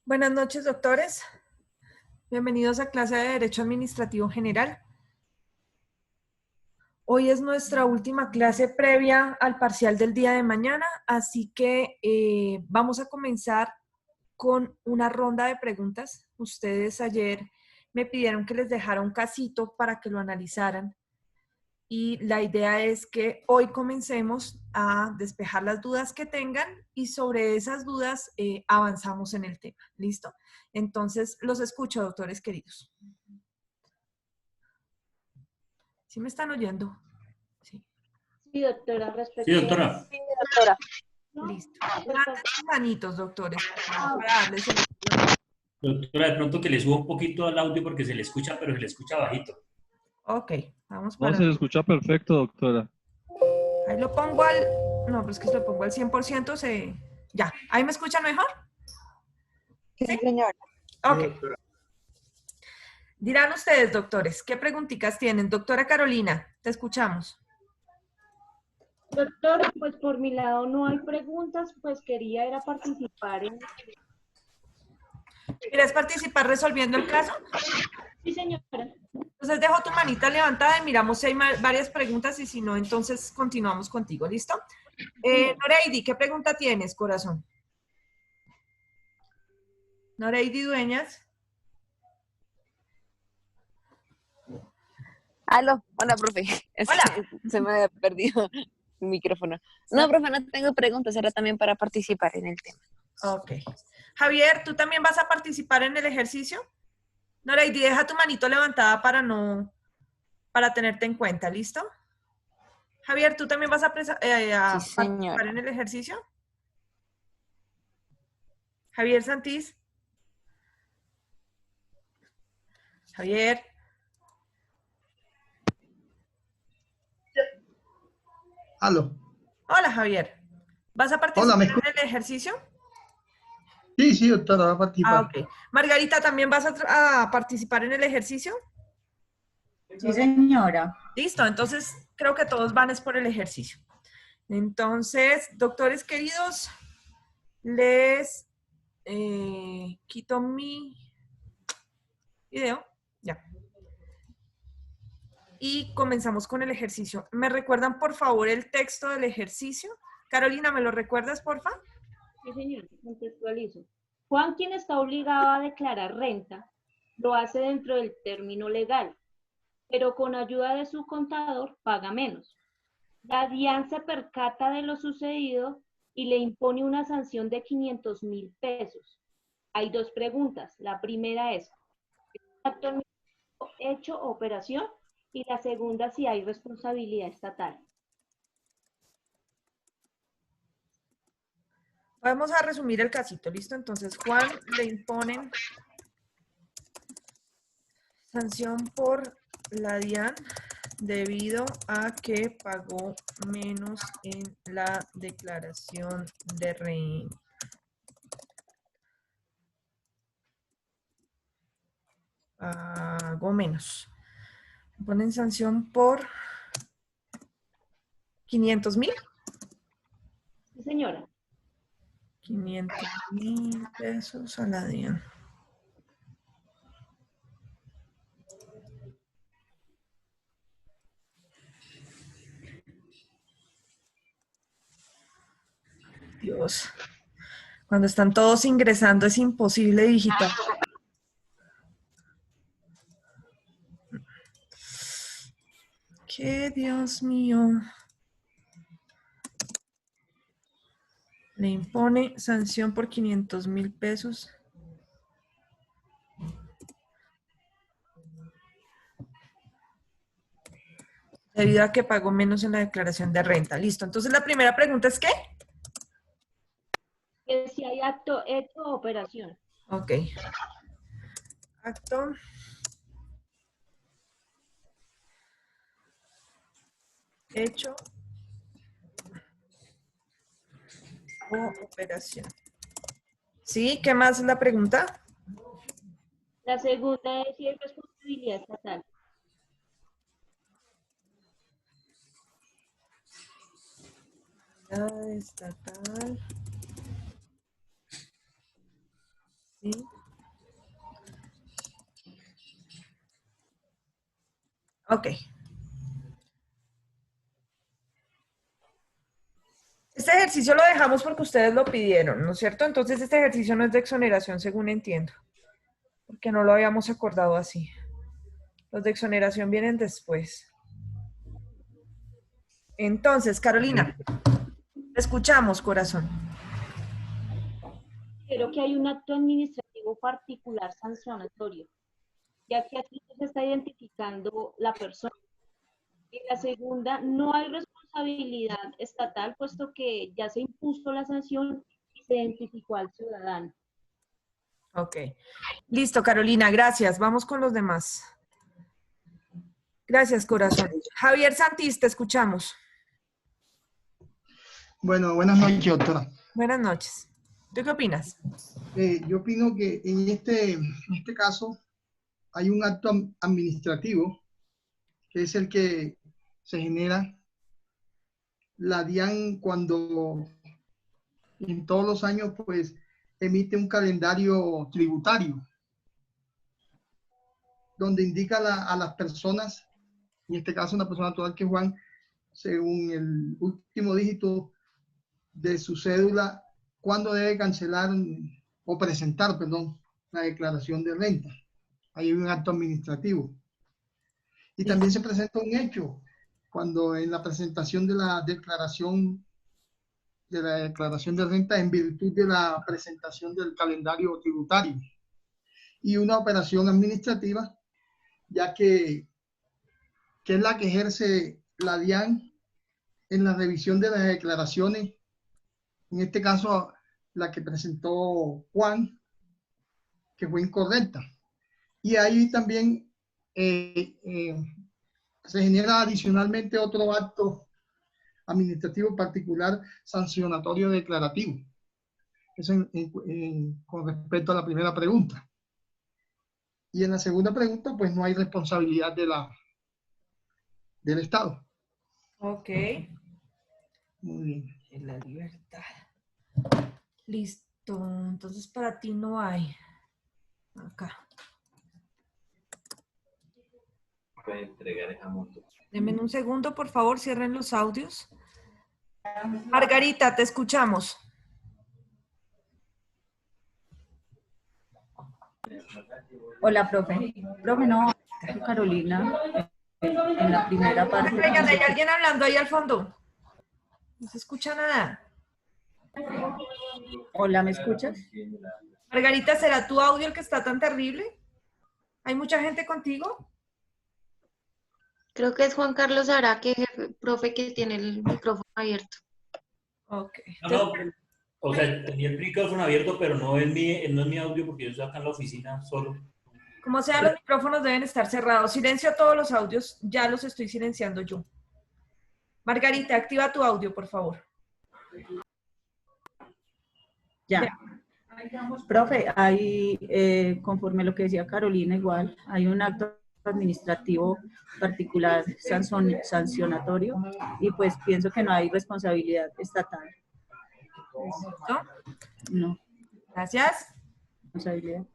Buenas noches, doctores. Bienvenidos a clase de Derecho Administrativo General. Hoy es nuestra última clase previa al parcial del día de mañana, así que vamos a comenzar con una ronda de preguntas. Ustedes ayer me pidieron que les dejara un casito para que lo analizaran. Y la idea es que hoy comencemos a despejar las dudas que tengan y sobre esas dudas avanzamos en el tema. ¿Listo? Entonces, los escucho, doctores queridos. ¿Sí me están oyendo? Sí. Sí, doctora, respecto. Sí, doctora. Sí, doctora. Listo. Levanten sus manitos, doctores, para darles el... Doctora, de pronto que le suba un poquito al audio porque se le escucha, pero se le escucha bajito. Ok, vamos No, para... se escucha perfecto, doctora. Ahí lo pongo al... No, pero es que si lo pongo al 100% se... Ya, ¿ahí me escuchan mejor? Sí, señora. Ok. Dirán ustedes, doctores, ¿qué preguntitas tienen? Doctora Carolina, te escuchamos. Doctora, pues por mi lado no hay preguntas, pues quería era participar en... ¿Quieres participar resolviendo el caso? Sí, señora. Entonces dejo tu manita levantada y miramos si hay varias preguntas y si no, entonces continuamos contigo, ¿listo? Noreidi, ¿qué pregunta tienes, corazón? Noreidi Dueñas. Aló, hola, profe. Hola. Se me había perdido el micrófono. No, profe, no tengo preguntas, era también para participar en el tema. Ok. Javier, ¿tú también vas a participar en el ejercicio? Noreidi, deja tu manito levantada para tenerte en cuenta, ¿listo? Javier, ¿tú también vas a Sí, participar señora. en el ejercicio? Javier Santís. Javier. Aló. Hola, Javier. ¿Vas a Hola, participar ¿me en escuchas? el ejercicio? Sí, doctora, va a participar. Ok. Margarita, ¿también vas a participar en el ejercicio? Sí, señora. Listo, entonces creo que todos van es por el ejercicio. Entonces, doctores queridos, les quito mi video. Ya. Y comenzamos con el ejercicio. ¿Me recuerdan, por favor, el texto del ejercicio? Carolina, ¿me lo recuerdas, por favor? Sí, señora, contextualizo. Juan, quien está obligado a declarar renta, lo hace dentro del término legal, pero con ayuda de su contador paga menos. La DIAN se percata de lo sucedido y le impone una sanción de 500.000 pesos. Hay dos preguntas. La primera es, ¿es un acto administrativo hecho o operación? Y la segunda, si hay responsabilidad estatal. Vamos a resumir el casito, ¿listo? Entonces, Juan le imponen sanción por la DIAN debido a que pagó menos en la declaración de renta. Pagó menos. Ponen sanción por 500.000. Sí, señora. 500.000 pesos a la DIAN. Dios. Cuando están todos ingresando es imposible digitar. ¡Qué Dios mío! Le impone sanción por 500.000 pesos. Debido a que pagó menos en la declaración de renta. Listo. Entonces la primera pregunta es ¿qué? Que si hay acto hecho o operación. Ok. Acto. Hecho. O operación. ¿Sí? ¿Qué más es la pregunta? La segunda es si hay responsabilidad estatal. Estatal. Ok. Este ejercicio lo dejamos porque ustedes lo pidieron, ¿no es cierto? Entonces este ejercicio no es de exoneración, según entiendo, porque no lo habíamos acordado así. Los de exoneración vienen después. Entonces, Carolina, te escuchamos, corazón. Creo que hay un acto administrativo particular sancionatorio, ya que aquí se está identificando la persona. En la segunda, no hay responsabilidad estatal, puesto que ya se impuso la sanción y se identificó al ciudadano. Ok. Listo, Carolina, gracias. Vamos con los demás. Gracias, corazón. Javier Santís, te escuchamos. Bueno, buenas noches, doctora. Buenas noches. ¿Tú qué opinas? Yo opino que en este caso hay un acto administrativo que es el que se genera la DIAN cuando en todos los años pues emite un calendario tributario donde indica a las personas, en este caso una persona actual que es Juan, según el último dígito de su cédula, cuándo debe cancelar o presentar, perdón, la declaración de renta. Hay un acto administrativo. Y también se presenta un hecho cuando en la presentación de la declaración de renta en virtud de la presentación del calendario tributario y una operación administrativa, ya que es la que ejerce la DIAN en la revisión de las declaraciones, en este caso la que presentó Juan, que fue incorrecta. Y ahí también se genera adicionalmente otro acto administrativo particular sancionatorio declarativo. Eso con respecto a la primera pregunta. Y en la segunda pregunta, pues no hay responsabilidad del Estado. Ok. Muy bien. En la libertad. Listo. Entonces para ti no hay. Acá. Puede entregar esa moto. Denme un segundo, por favor, cierren los audios. Margarita, te escuchamos. Hola, profe. Profe, no, Carolina, en la primera parte. Oigan, ¿hay alguien hablando ahí al fondo? No se escucha nada. Hola, ¿me escuchas? Margarita, ¿será tu audio el que está tan terrible? ¿Hay mucha gente contigo? Creo que es Juan Carlos Araque, profe, que tiene el micrófono abierto. Ok. No, o sea, tenía el micrófono abierto, pero no es mi audio porque yo estoy acá en la oficina solo. Como sea, los micrófonos deben estar cerrados. Silencio a todos los audios. Ya los estoy silenciando yo. Margarita, activa tu audio, por favor. Ya. Profe, hay, conforme lo que decía Carolina, igual, hay un acto administrativo particular sancionatorio y pues pienso que no hay responsabilidad estatal. ¿No? No, Gracias. responsabilidad.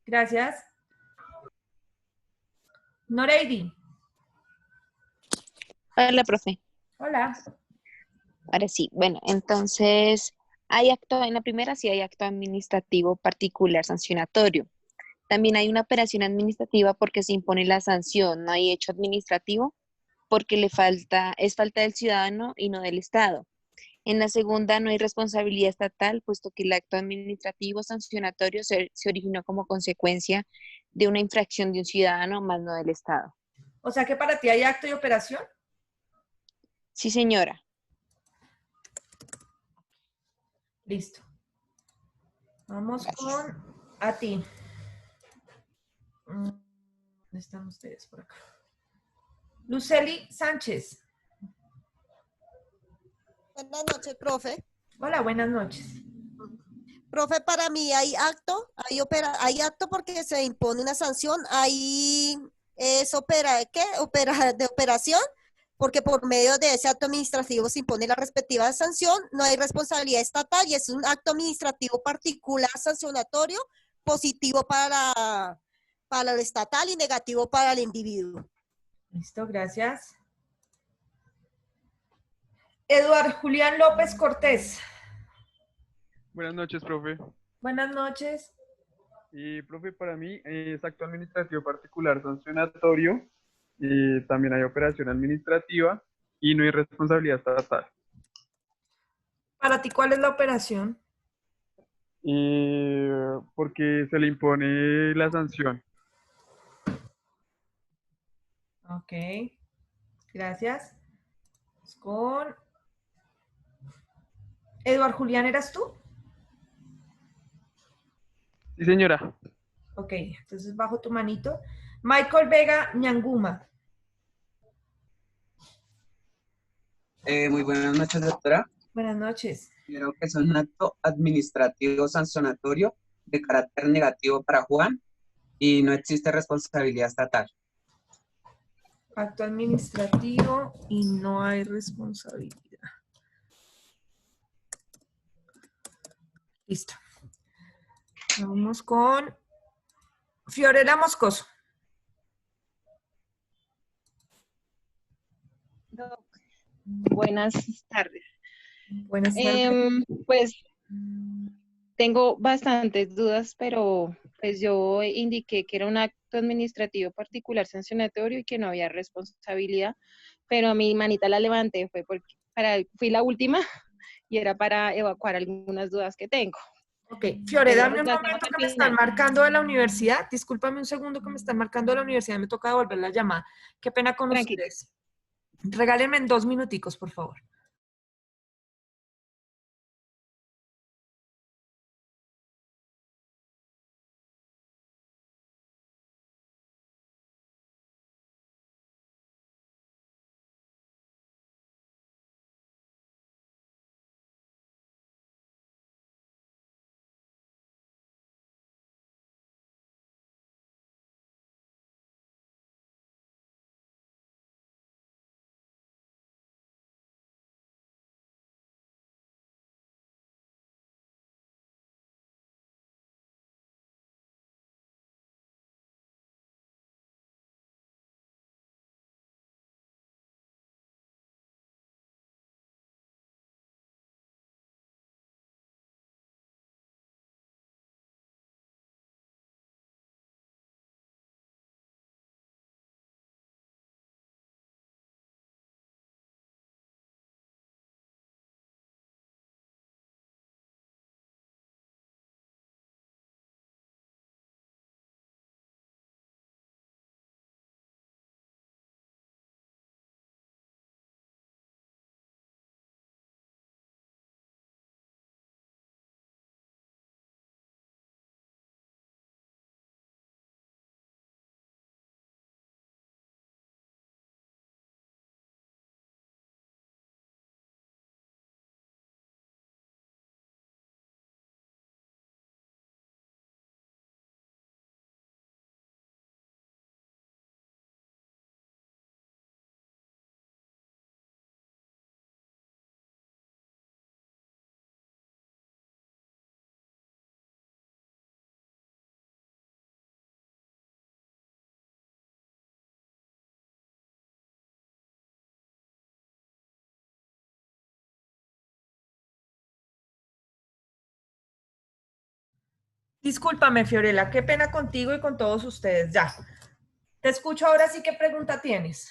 Gracias. Noreidi. Hola, profe. Hola. Ahora sí, bueno, entonces, hay acto, en la primera sí hay acto administrativo particular sancionatorio. También hay una operación administrativa porque se impone la sanción, no hay hecho administrativo porque es falta del ciudadano y no del Estado. En la segunda no hay responsabilidad estatal, puesto que el acto administrativo sancionatorio se originó como consecuencia de una infracción de un ciudadano, más no del Estado. O sea que para ti hay acto y operación. Sí, señora. Listo. Vamos Gracias. con a ti. ¿Dónde están ustedes? Por acá. Luceli Sánchez. Buenas noches, profe. Hola, buenas noches. Profe, para mí hay acto, hay acto porque se impone una sanción, hay es de operación, porque por medio de ese acto administrativo se impone la respectiva sanción, no hay responsabilidad estatal y es un acto administrativo particular sancionatorio positivo para el estatal y negativo para el individuo. Listo, gracias. Eduardo Julián López Cortés. Buenas noches, profe. Buenas noches. Y, profe, para mí es acto administrativo particular sancionatorio, también hay operación administrativa y no hay responsabilidad estatal. Para ti, ¿cuál es la operación? Porque se le impone la sanción. Ok, gracias. Con Eduardo Julián, ¿eras tú? Sí, señora. Ok, entonces bajo tu manito. Michael Vega Ñanguma. Muy buenas noches, doctora. Buenas noches. Creo que es un acto administrativo sancionatorio de carácter negativo para Juan y no existe responsabilidad estatal. Acto administrativo y no hay responsabilidad. Listo. Vamos con Fiorella Moscoso. Buenas tardes. Buenas tardes. Pues tengo bastantes dudas, pero pues yo indiqué que era un acto administrativo particular sancionatorio y que no había responsabilidad, pero a mi manita la levanté, fue porque fui la última y era para evacuar algunas dudas que tengo. Ok, Fiore, dame un momento que me están marcando de la universidad. Discúlpame un segundo que me están marcando de la universidad. Me toca devolver la llamada. Qué pena con ustedes. Regálenme en 2 minuticos, por favor. Discúlpame, Fiorella, qué pena contigo y con todos ustedes. Ya. Te escucho ahora sí. ¿Qué pregunta tienes?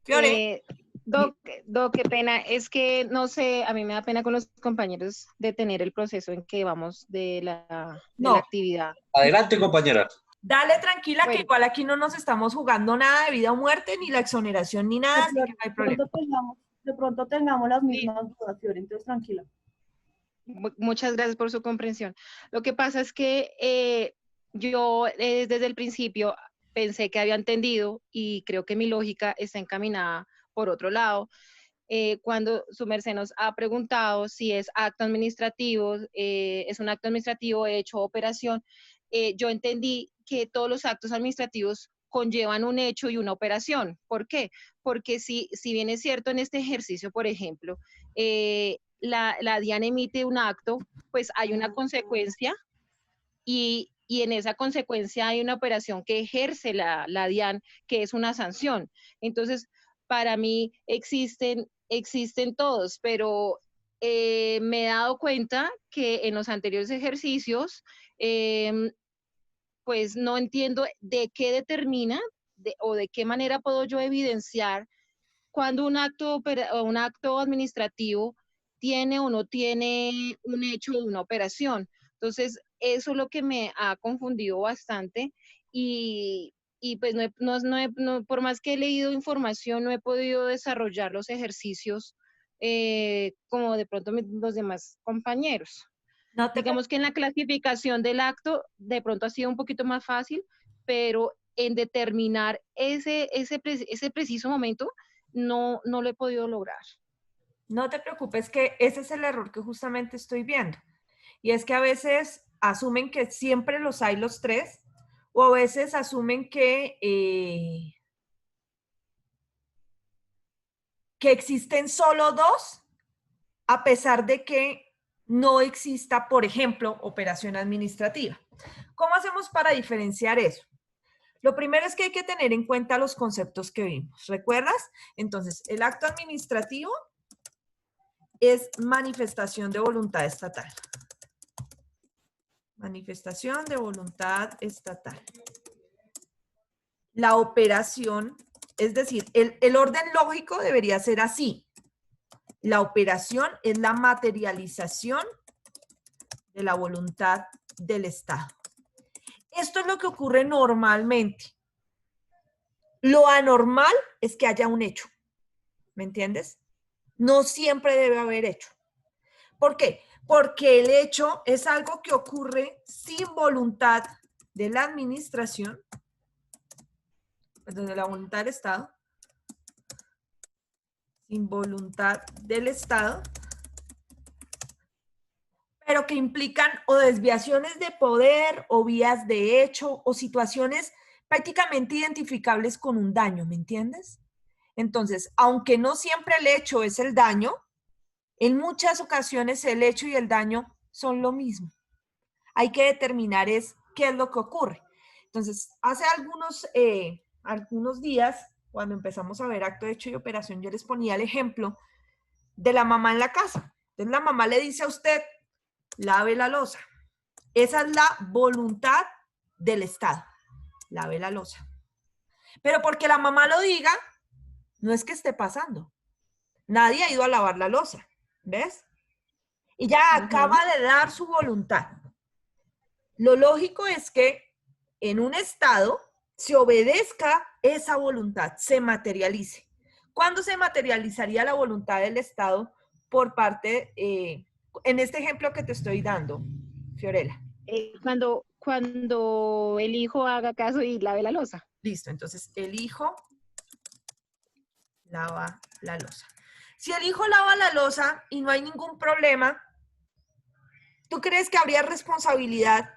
Fiore. Doc, qué pena. Es que, no sé, a mí me da pena con los compañeros detener el proceso en que vamos de la actividad. Adelante, compañera. Dale tranquila, que igual aquí no nos estamos jugando nada de vida o muerte, ni la exoneración, ni nada, así que no hay problema. De pronto tengamos las mismas dudas, Fiore, entonces tranquila. Muchas gracias por su comprensión. Lo que pasa es que yo desde el principio pensé que había entendido y creo que mi lógica está encaminada por otro lado. Cuando su merced nos ha preguntado si es acto administrativo, es un acto administrativo hecho operación, yo entendí que todos los actos administrativos conllevan un hecho y una operación. ¿Por qué? Porque si bien es cierto en este ejercicio, por ejemplo, la DIAN emite un acto, pues hay una consecuencia y en esa consecuencia hay una operación que ejerce la DIAN, que es una sanción. Entonces, para mí existen todos, pero me he dado cuenta que en los anteriores ejercicios, pues no entiendo de qué determina o de qué manera puedo yo evidenciar cuando un acto administrativo tiene o no tiene un hecho de una operación. Entonces, eso es lo que me ha confundido bastante y pues por más que he leído información, no he podido desarrollar los ejercicios como de pronto los demás compañeros. Digamos que en la clasificación del acto de pronto ha sido un poquito más fácil, pero en determinar ese preciso momento no lo he podido lograr. No te preocupes, que ese es el error que justamente estoy viendo. Y es que a veces asumen que siempre los hay los tres, o a veces asumen que existen solo dos, a pesar de que no exista, por ejemplo, operación administrativa. ¿Cómo hacemos para diferenciar eso? Lo primero es que hay que tener en cuenta los conceptos que vimos. ¿Recuerdas? Entonces, el acto administrativo es manifestación de voluntad estatal. Manifestación de voluntad estatal. La operación, es decir, el orden lógico debería ser así. La operación es la materialización de la voluntad del Estado. Esto es lo que ocurre normalmente. Lo anormal es que haya un hecho. ¿Me entiendes? No siempre debe haber hecho. ¿Por qué? Porque el hecho es algo que ocurre sin voluntad de la administración, de la voluntad del Estado, sin voluntad del Estado, pero que implican o desviaciones de poder o vías de hecho o situaciones prácticamente identificables con un daño, ¿me entiendes? Entonces, aunque no siempre el hecho es el daño, en muchas ocasiones el hecho y el daño son lo mismo. Hay que determinar qué es lo que ocurre. Entonces, hace algunos días, cuando empezamos a ver acto de hecho y operación, yo les ponía el ejemplo de la mamá en la casa. Entonces, la mamá le dice a usted, lave la loza. Esa es la voluntad del Estado. Lave la loza. Pero porque la mamá lo diga, no es que esté pasando. Nadie ha ido a lavar la loza. ¿Ves? Y ya acaba de dar su voluntad. Lo lógico es que en un Estado se obedezca esa voluntad, se materialice. ¿Cuándo se materializaría la voluntad del Estado por parte, en este ejemplo que te estoy dando, Fiorella? Cuando el hijo haga caso y lave la loza. Listo, entonces el hijo lava la loza. Si el hijo lava la loza y no hay ningún problema, ¿tú crees que habría responsabilidad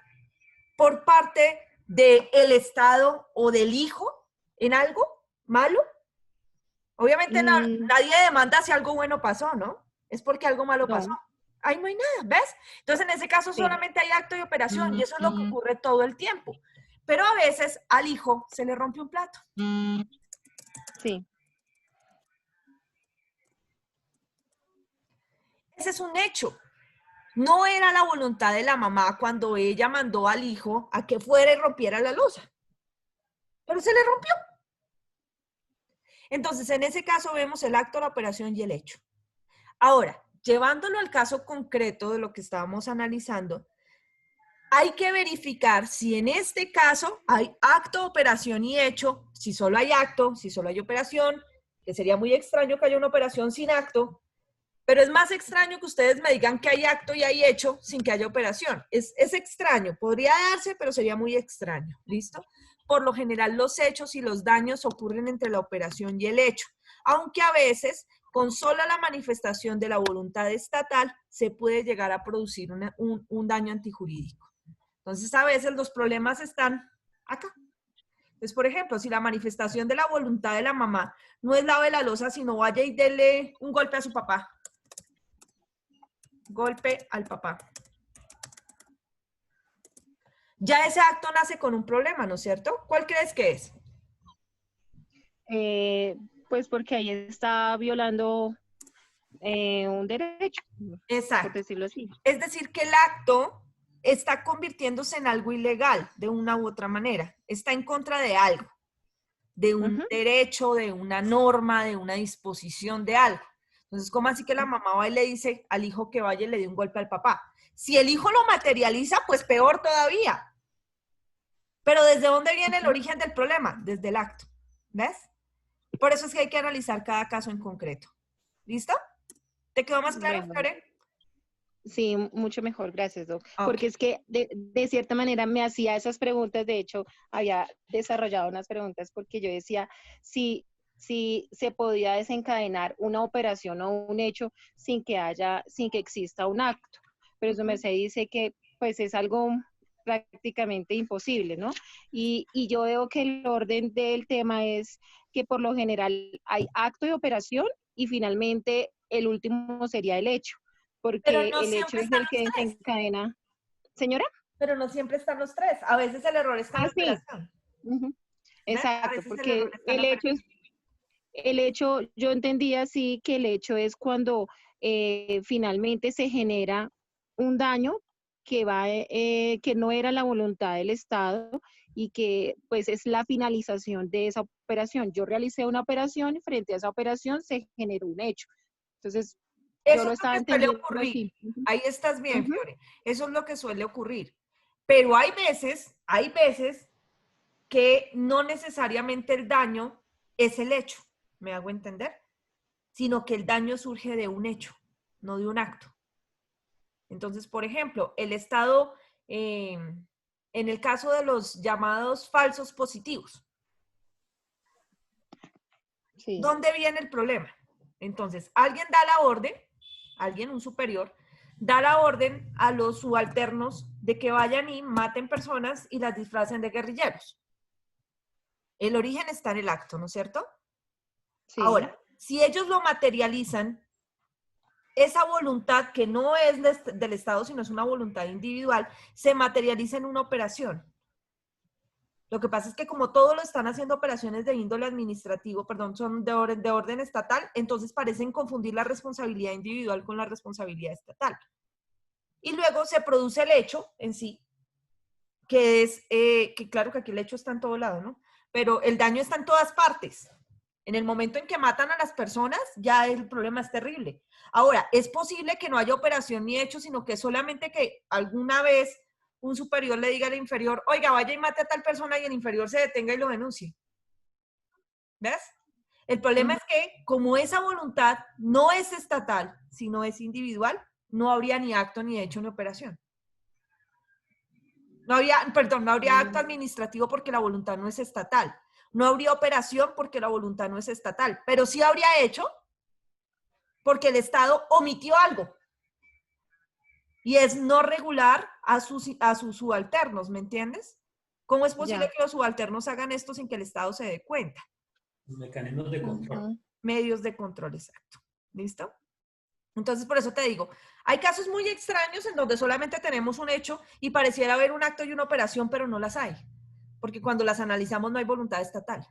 por parte del Estado o del hijo en algo malo? Obviamente nadie demanda si algo bueno pasó, ¿no? Es porque algo malo pasó. Ahí no hay nada, ¿ves? Entonces, en ese caso solamente hay acto y operación y eso es lo que ocurre todo el tiempo. Pero a veces al hijo se le rompe un plato. Sí. Ese es un hecho. No era la voluntad de la mamá cuando ella mandó al hijo a que fuera y rompiera la loza. Pero se le rompió. Entonces, en ese caso vemos el acto, la operación y el hecho. Ahora, llevándolo al caso concreto de lo que estábamos analizando, hay que verificar si en este caso hay acto, operación y hecho, si solo hay acto, si solo hay operación, que sería muy extraño que haya una operación sin acto, pero es más extraño que ustedes me digan que hay acto y hay hecho sin que haya operación. Es extraño, podría darse, pero sería muy extraño, ¿listo? Por lo general, los hechos y los daños ocurren entre la operación y el hecho, aunque a veces, con sola la manifestación de la voluntad estatal, se puede llegar a producir un daño antijurídico. Entonces, a veces los problemas están acá. Entonces, por ejemplo, si la manifestación de la voluntad de la mamá no es lave la loza, sino vaya y dele un golpe a su papá. Golpe al papá. Ya ese acto nace con un problema, ¿no es cierto? ¿Cuál crees que es? Pues porque ahí está violando un derecho, por Exacto. decirlo así. Es decir, que el acto está convirtiéndose en algo ilegal de una u otra manera. Está en contra de algo, de un derecho, de una norma, de una disposición de algo. Entonces, ¿cómo así que la mamá va y le dice al hijo que vaya y le dé un golpe al papá? Si el hijo lo materializa, pues peor todavía. Pero ¿desde dónde viene el origen del problema? Desde el acto. ¿Ves? Por eso es que hay que analizar cada caso en concreto. ¿Listo? ¿Te quedó más claro, Bueno, Flore? sí, mucho mejor, gracias, Doc. Porque es que de cierta manera me hacía esas preguntas, de hecho, había desarrollado unas preguntas porque yo decía si se podía desencadenar una operación o un hecho sin que exista un acto. Pero eso me se dice que pues es algo prácticamente imposible, ¿no? Y yo veo que el orden del tema es que por lo general hay acto de operación y finalmente el último sería el hecho, Pero porque no el hecho siempre es están el que los tres. desencadena. ¿Señora? Pero no siempre están los tres. A veces el error está en la Sí. operación. Ujú. ¿Ves? A Exacto, veces el porque error está en la operación. yo entendía así que el hecho es cuando finalmente se genera un daño que no era la voluntad del Estado y que pues es la finalización de esa operación. Yo realicé una operación y frente a esa operación se generó un hecho. Entonces, yo Eso lo es lo estaba que suele entendiendo ocurrir. así. Ahí estás bien, Ujú. Fiore. Eso es lo que suele ocurrir. Pero hay veces que no necesariamente el daño es el hecho, ¿me hago entender? Sino que el daño surge de un hecho, no de un acto. Entonces, por ejemplo, el Estado, en el caso de los llamados falsos positivos, Sí. ¿dónde viene el problema? Entonces, alguien da la orden, un superior, da la orden a los subalternos de que vayan y maten personas y las disfracen de guerrilleros. El origen está en el acto, ¿no es cierto? Sí. Ahora, si ellos lo materializan, esa voluntad que no es del Estado, sino es una voluntad individual, se materializa en una operación. Lo que pasa es que como todo lo están haciendo operaciones de índole administrativo, perdón, son de orden estatal, entonces parecen confundir la responsabilidad individual con la responsabilidad estatal. Y luego se produce el hecho en sí, que es, que claro que aquí el hecho está en todo lado, ¿no? Pero el daño está en todas partes. En el momento en que matan a las personas, ya el problema es terrible. Ahora, es posible que no haya operación ni hecho, sino que solamente que alguna vez un superior le diga al inferior, oiga, vaya y mate a tal persona y el inferior se detenga y lo denuncie. ¿Ves? El problema es que como esa voluntad no es estatal, sino es individual, no habría ni acto, ni hecho, ni operación. No habría acto administrativo porque la voluntad no es estatal. No habría operación porque la voluntad no es estatal. Pero sí habría hecho porque el Estado omitió algo. Y es no regular a sus subalternos, ¿me entiendes? ¿Cómo es posible que los subalternos hagan esto sin que el Estado se dé cuenta? Mecanismos de control. Medios de control, exacto. ¿Listo? Entonces, por eso te digo, hay casos muy extraños en donde solamente tenemos un hecho y pareciera haber un acto y una operación, pero no las hay. Porque cuando las analizamos no hay voluntad estatal.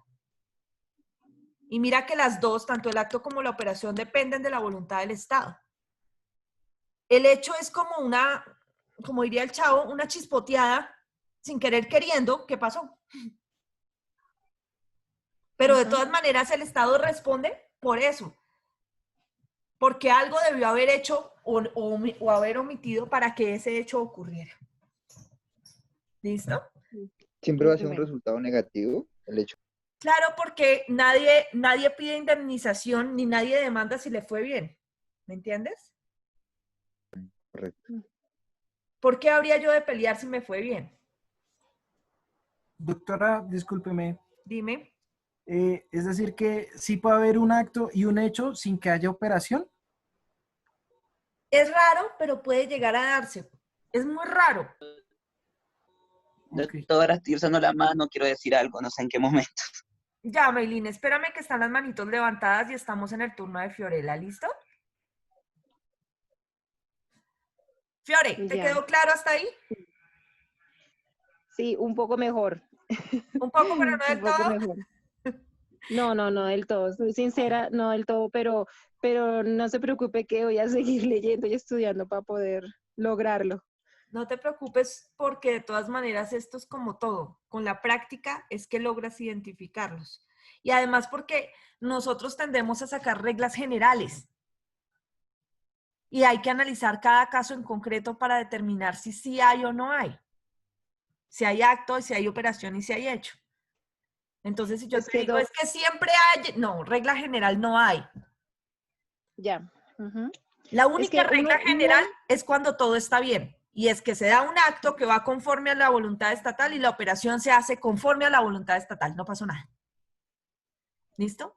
Y mira que las dos, tanto el acto como la operación, dependen de la voluntad del Estado. El hecho es como una, como diría el chavo, una chispoteada sin querer queriendo que pasó. Pero de todas maneras el Estado responde por eso. Porque algo debió haber hecho o haber omitido para que ese hecho ocurriera. ¿Listo? ¿Siempre va a ser un resultado negativo el hecho? Claro, porque nadie pide indemnización ni nadie demanda si le fue bien. ¿Me entiendes? Correcto. ¿Por qué habría yo de pelear si me fue bien? Doctora, discúlpeme. Dime. Es decir, que sí puede haber un acto y un hecho sin que haya operación. Es raro, pero puede llegar a darse. Es muy raro. Doctora, estoy usando la mano, quiero decir algo, no sé en qué momento. Ya, Maylin, espérame que están las manitos levantadas y estamos en el turno de Fiorella, ¿listo? Fiore, ¿te quedó claro hasta ahí? Sí, un poco mejor. Un poco, pero no del Un poco todo. mejor. No del todo, soy sincera, no del todo, pero no se preocupe que voy a seguir leyendo y estudiando para poder lograrlo. No te preocupes porque de todas maneras esto es como todo. Con la práctica es que logras identificarlos. Y además porque nosotros tendemos a sacar reglas generales. Y hay que analizar cada caso en concreto para determinar si sí hay o no hay. Si hay acto, si hay operación y si hay hecho. Entonces, si yo te digo, es que siempre hay, no, regla general no hay. Ya. La única regla general es cuando todo está bien. Y es que se da un acto que va conforme a la voluntad estatal y la operación se hace conforme a la voluntad estatal. No pasó nada. ¿Listo?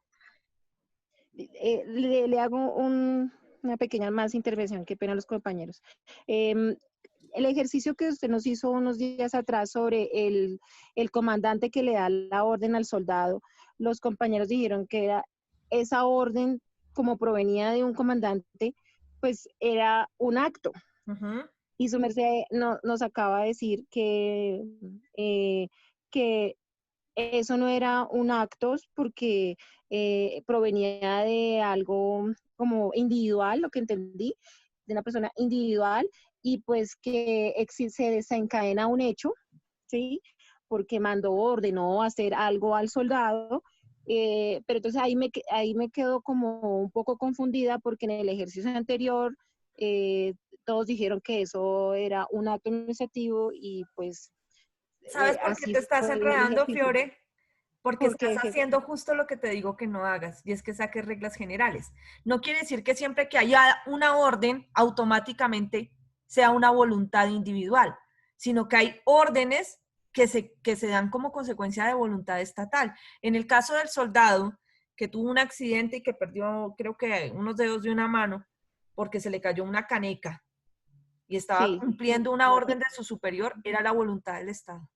Le hago una pequeña más intervención, qué pena los compañeros. El ejercicio que usted nos hizo unos días atrás sobre el comandante que le da la orden al soldado, los compañeros dijeron que era esa orden, como provenía de un comandante, pues era un acto. Y su merced nos acaba de decir que eso no era un acto porque provenía de algo como individual, lo que entendí, de una persona individual, y pues que se desencadena un hecho, ¿sí? Porque mandó, ordenó hacer algo al soldado, pero entonces ahí me quedo como un poco confundida porque en el ejercicio anterior todos dijeron que eso era un acto administrativo y pues... ¿Sabes por qué te estás enredando, Fiore? Porque estás haciendo justo lo que te digo que no hagas, y es que saques reglas generales. No quiere decir que siempre que haya una orden, automáticamente sea una voluntad individual, sino que hay órdenes que se dan como consecuencia de voluntad estatal. En el caso del soldado, que tuvo un accidente y que perdió, creo que unos dedos de una mano, porque se le cayó una caneca, y estaba cumpliendo una orden de su superior, era la voluntad del Estado.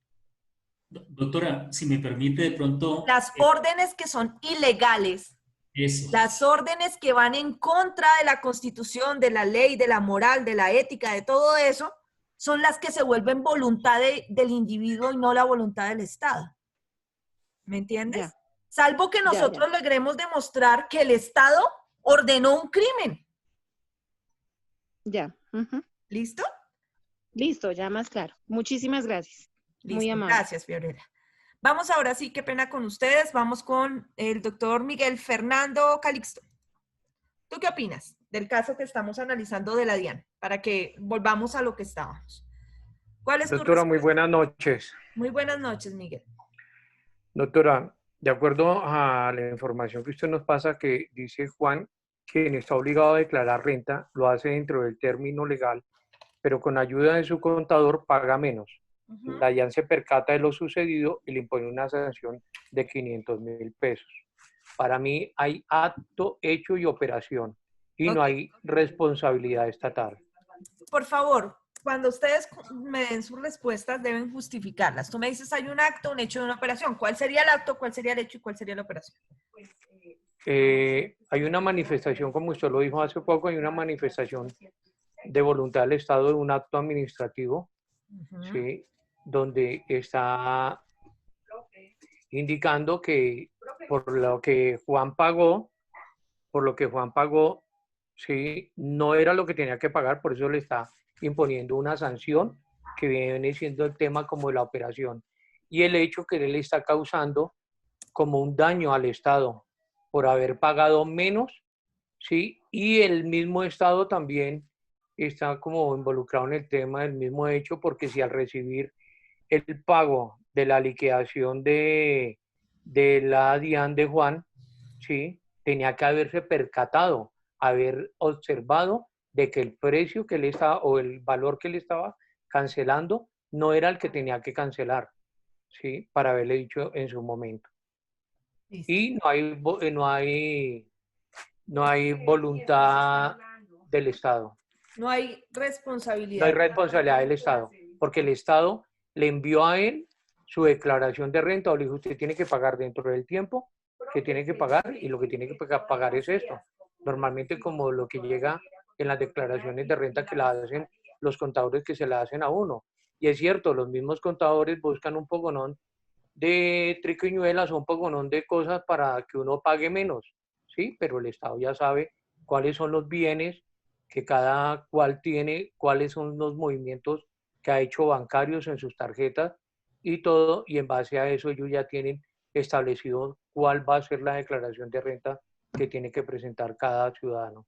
Doctora, si me permite de pronto... Las órdenes que son ilegales, las órdenes que van en contra de la Constitución, de la ley, de la moral, de la ética, de todo eso, son las que se vuelven voluntad del individuo y no la voluntad del Estado. ¿Me entiendes? Salvo que nosotros logremos demostrar que el Estado ordenó un crimen. Ya. ¿Listo? Listo, ya más claro. Muchísimas gracias. Listo, muy amable. Gracias, Fiorella. Vamos ahora sí, qué pena con ustedes. Vamos con el doctor Miguel Fernando Calixto. ¿Tú qué opinas del caso que estamos analizando de la DIAN? Para que volvamos a lo que estábamos. ¿Cuál es tu Doctora, respuesta? muy buenas noches. Muy buenas noches, Miguel. Doctora, de acuerdo a la información que usted nos pasa, que dice Juan, quien está obligado a declarar renta, lo hace dentro del término legal, pero con ayuda de su contador paga menos. La DIAN se percata de lo sucedido y le impone una sanción de 500.000 pesos. Para mí hay acto, hecho y operación y no hay responsabilidad estatal. Por favor, cuando ustedes me den sus respuestas deben justificarlas. Tú me dices hay un acto, un hecho y una operación. ¿Cuál sería el acto, cuál sería el hecho y cuál sería la operación? Hay una manifestación, como usted lo dijo hace poco, hay una manifestación de voluntad del Estado de un acto administrativo, ¿sí? Donde está indicando que por lo que Juan pagó, ¿sí? No era lo que tenía que pagar, por eso le está imponiendo una sanción que viene siendo el tema como de la operación. Y el hecho que él está causando como un daño al Estado por haber pagado menos, ¿sí? Y el mismo Estado también está como involucrado en el tema del mismo hecho, porque si al recibir el pago de la liquidación de la DIAN de Juan, ¿sí? Tenía que haberse percatado, haber observado de que el precio que él estaba, o el valor que él estaba cancelando, no era el que tenía que cancelar, ¿sí? Para haberle dicho en su momento. Y no hay voluntad del Estado. No hay responsabilidad. No hay responsabilidad del Estado, porque el Estado le envió a él su declaración de renta o le dijo, usted tiene que pagar dentro del tiempo que tiene que pagar y lo que tiene que pagar es esto. Normalmente como lo que llega en las declaraciones de renta que la hacen los contadores que se la hacen a uno. Y es cierto, los mismos contadores buscan un poconón de triquiñuelas o un poconón de cosas para que uno pague menos, ¿sí? Pero el Estado ya sabe cuáles son los bienes que cada cual tiene, cuáles son los movimientos que ha hecho bancarios en sus tarjetas y todo, y en base a eso ellos ya tienen establecido cuál va a ser la declaración de renta que tiene que presentar cada ciudadano.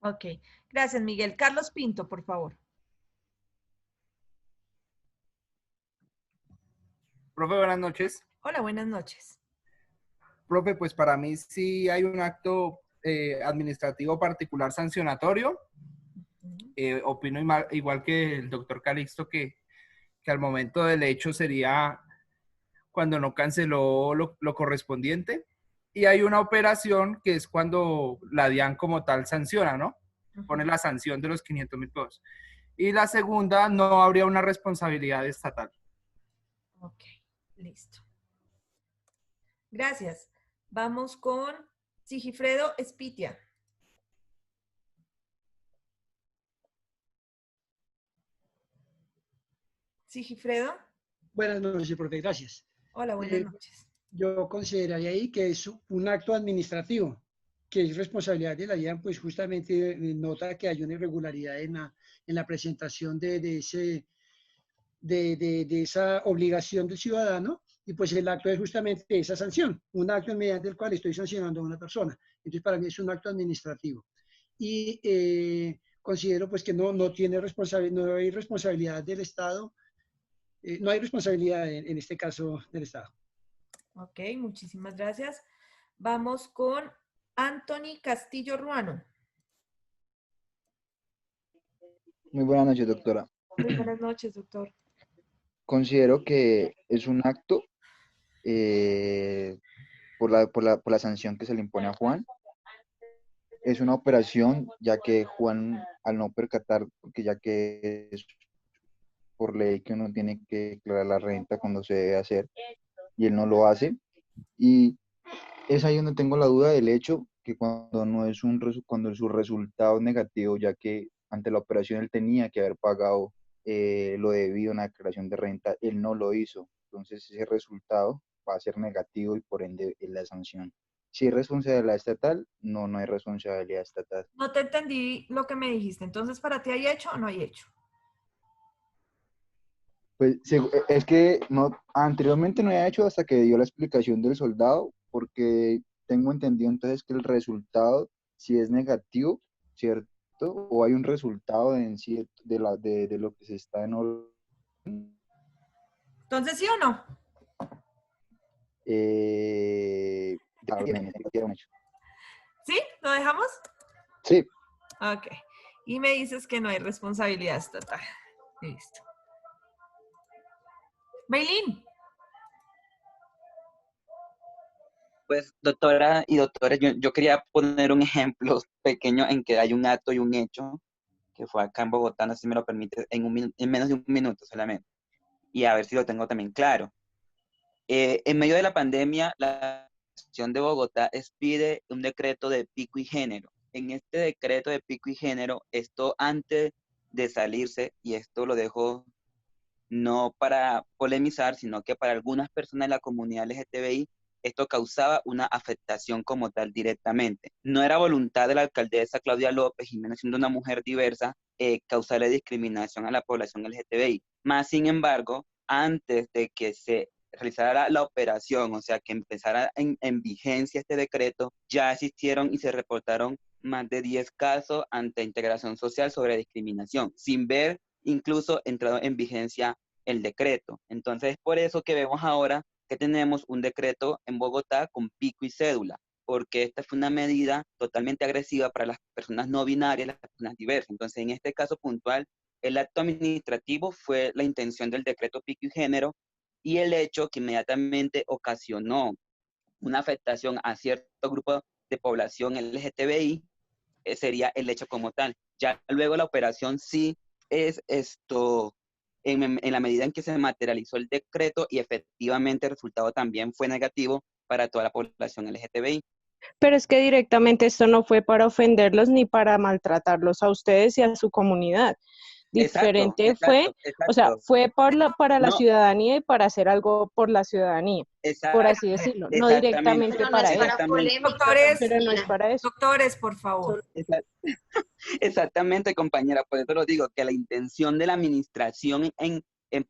Ok, gracias Miguel. Carlos Pinto, por favor. Profe, buenas noches. Hola, buenas noches. Profe, pues para mí sí hay un acto administrativo particular sancionatorio. Opino igual que el doctor Calixto que al momento del hecho sería cuando no canceló lo correspondiente. Y hay una operación que es cuando la DIAN como tal sanciona, ¿no? Pone la sanción de los 500.000 pesos. Y la segunda, no habría una responsabilidad estatal. Ok, listo. Gracias. Vamos con Sigifredo Espitia. Sigifredo. Buenas noches, profe, gracias. Hola, buenas noches. Yo consideraría ahí que es un acto administrativo, que es responsabilidad de la DIAN, pues justamente nota que hay una irregularidad en la presentación de esa obligación del ciudadano, y pues el acto es justamente esa sanción, un acto mediante el cual estoy sancionando a una persona. Entonces, para mí es un acto administrativo. Y considero pues que no tiene responsabilidad, no hay responsabilidad del Estado, no hay responsabilidad en este caso del Estado. Ok, muchísimas gracias. Vamos con Anthony Castillo Ruano. Muy buenas noches, doctora. Muy buenas noches, doctor. Considero que es un acto por la sanción que se le impone a Juan. Es una operación, ya que Juan, al no percatar, porque ya que es por ley que uno tiene que declarar la renta cuando se debe hacer, y él no lo hace. Y es ahí donde tengo la duda del hecho que cuando no es cuando su resultado es negativo, ya que ante la operación él tenía que haber pagado lo debido a una declaración de renta, él no lo hizo. Entonces ese resultado va a ser negativo y por ende es la sanción. Si hay responsabilidad estatal, no hay responsabilidad estatal. No te entendí lo que me dijiste. Entonces, ¿para ti hay hecho o no hay hecho? Pues es que anteriormente no había hecho hasta que dio la explicación del soldado, porque tengo entendido entonces que el resultado, si es negativo, ¿cierto? O hay un resultado en sí de lo que se está en orden. Entonces, ¿sí o no? ¿Sí? ¿Lo dejamos? Sí. Ok. Y me dices que no hay responsabilidad estatal. Listo. Maylin. Pues, doctora y doctores, yo quería poner un ejemplo pequeño en que hay un acto y un hecho, que fue acá en Bogotá, no sé si me lo permite, en menos de un minuto solamente, y a ver si lo tengo también claro. En medio de la pandemia, la Administración de Bogotá expide un decreto de pico y género. En este decreto de pico y género, esto antes de salirse, y esto lo dejo no para polemizar, sino que para algunas personas de la comunidad LGTBI, esto causaba una afectación como tal directamente. No era voluntad de la alcaldesa Claudia López, y menos siendo una mujer diversa, causarle discriminación a la población LGTBI. Más sin embargo, antes de que se realizara la operación, o sea, que empezara en vigencia este decreto, ya existieron y se reportaron más de 10 casos ante Integración Social sobre discriminación, sin ver incluso entrado en vigencia el decreto. Entonces, es por eso que vemos ahora que tenemos un decreto en Bogotá con pico y cédula, porque esta fue una medida totalmente agresiva para las personas no binarias, las personas diversas. Entonces, en este caso puntual, el acto administrativo fue la intención del decreto pico y género, y el hecho que inmediatamente ocasionó una afectación a cierto grupo de población LGTBI sería el hecho como tal. Ya luego la operación sí es esto, en la medida en que se materializó el decreto, y efectivamente el resultado también fue negativo para toda la población LGTBI. Pero es que directamente esto no fue para ofenderlos ni para maltratarlos a ustedes y a su comunidad, Diferente Exacto, fue, o sea, exacto. fue para la No, ciudadanía y para hacer algo por la ciudadanía, por así decirlo, no exactamente, directamente para eso, Doctores, pero no es para eso. doctores, por favor. Exactamente, compañera, por eso lo digo, que la intención de la administración en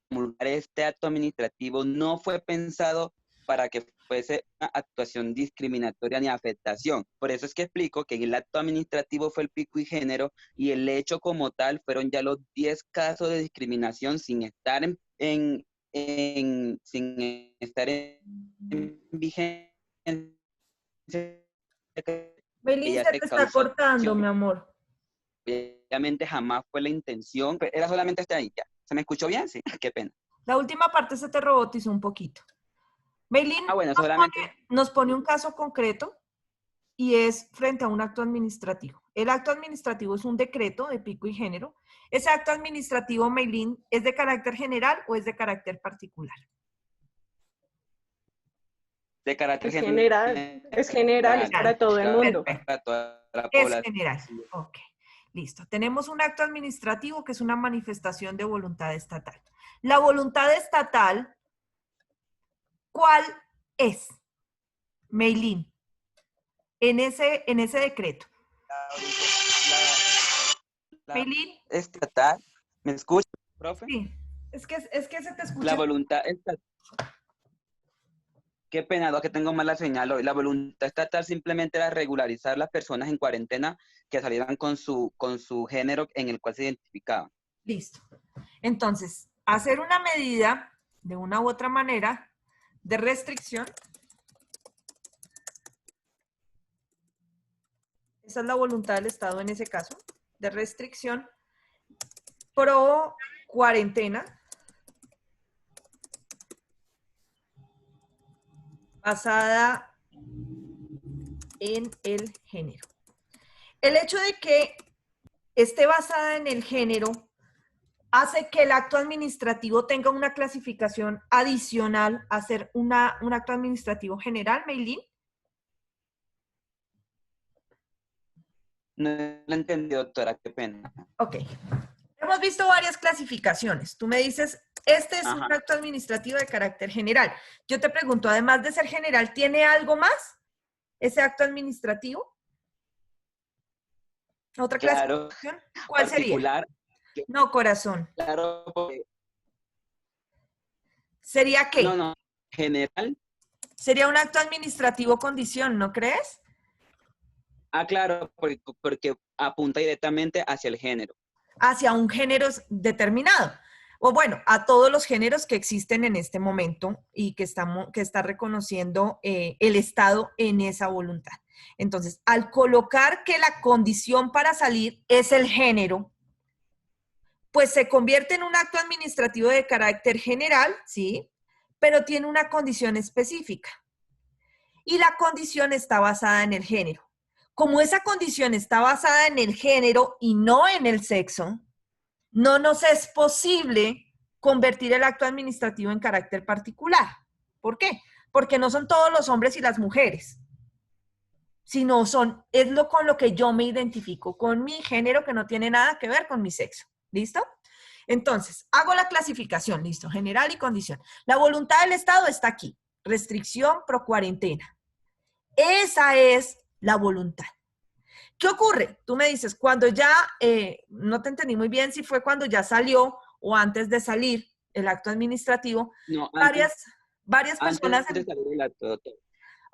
promulgar este acto administrativo no fue pensado para que fuese una actuación discriminatoria ni afectación. Por eso es que explico que el acto administrativo fue el pico y género y el hecho como tal fueron ya los 10 casos de discriminación sin estar en vigencia. Belín, Ya se se te está causó cortando, mi amor. Obviamente jamás fue la intención, era solamente hasta ahí, ya. ¿Se me escuchó bien? Sí, qué pena. La última parte se te robotizó un poquito. Meilín Bueno, solamente... nos pone un caso concreto y es frente a un acto administrativo. El acto administrativo es un decreto de pico y género. ¿Ese acto administrativo, Meilín, es de carácter general o es de carácter particular? De carácter es general, es para todo el mundo. Para toda la Es población. general, ok. Listo. Tenemos un acto administrativo que es una manifestación de voluntad estatal. La voluntad estatal, ¿cuál es, Meilín? En ese decreto. Meilín. Estatal, ¿me escucha, profe? Sí, es que se te escucha. La voluntad estatal. Qué pena, que tengo mala señal hoy. La voluntad estatal simplemente era regularizar las personas en cuarentena que salieran con su género en el cual se identificaban. Listo. Entonces, hacer una medida de una u otra manera de restricción. Esa es la voluntad del Estado en ese caso, de restricción pro cuarentena basada en el género. El hecho de que esté basada en el género hace que el acto administrativo tenga una clasificación adicional a ser un acto administrativo general, Meilín. No lo entendí, doctora, qué pena. Ok. Hemos visto varias clasificaciones. Tú me dices, este es un acto administrativo de carácter general. Yo te pregunto, además de ser general, ¿tiene algo más ese acto administrativo? ¿Otra clasificación? ¿Cuál particular, sería? No, corazón. Claro, porque... ¿Sería qué? No, general. Sería un acto administrativo condición, ¿no crees? Ah, claro, porque apunta directamente hacia el género. Hacia un género determinado. O bueno, a todos los géneros que existen en este momento y que está reconociendo el Estado en esa voluntad. Entonces, al colocar que la condición para salir es el género, pues se convierte en un acto administrativo de carácter general, ¿sí? Pero tiene una condición específica. Y la condición está basada en el género. Como esa condición está basada en el género y no en el sexo, no nos es posible convertir el acto administrativo en carácter particular. ¿Por qué? Porque no son todos los hombres y las mujeres, sino es con lo que yo me identifico, con mi género que no tiene nada que ver con mi sexo. ¿Listo? Entonces, hago la clasificación, listo, general y condición. La voluntad del Estado está aquí, restricción pro cuarentena. Esa es la voluntad. ¿Qué ocurre? Tú me dices, cuando ya, no te entendí muy bien si fue cuando ya salió o antes de salir el acto administrativo, no, varias personas... Antes de salir el acto, doctor.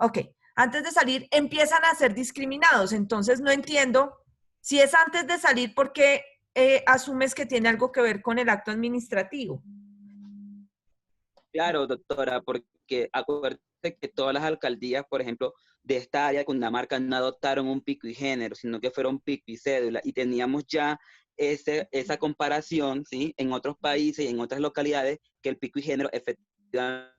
Ok, antes de salir empiezan a ser discriminados, entonces no entiendo si es antes de salir porque asumes que tiene algo que ver con el acto administrativo. Claro, doctora, porque acuérdate que todas las alcaldías, por ejemplo, de esta área de Cundinamarca no adoptaron un pico y género, sino que fueron pico y cédula, y teníamos ya esa comparación, ¿sí? En otros países y en otras localidades, que el pico y género efectivamente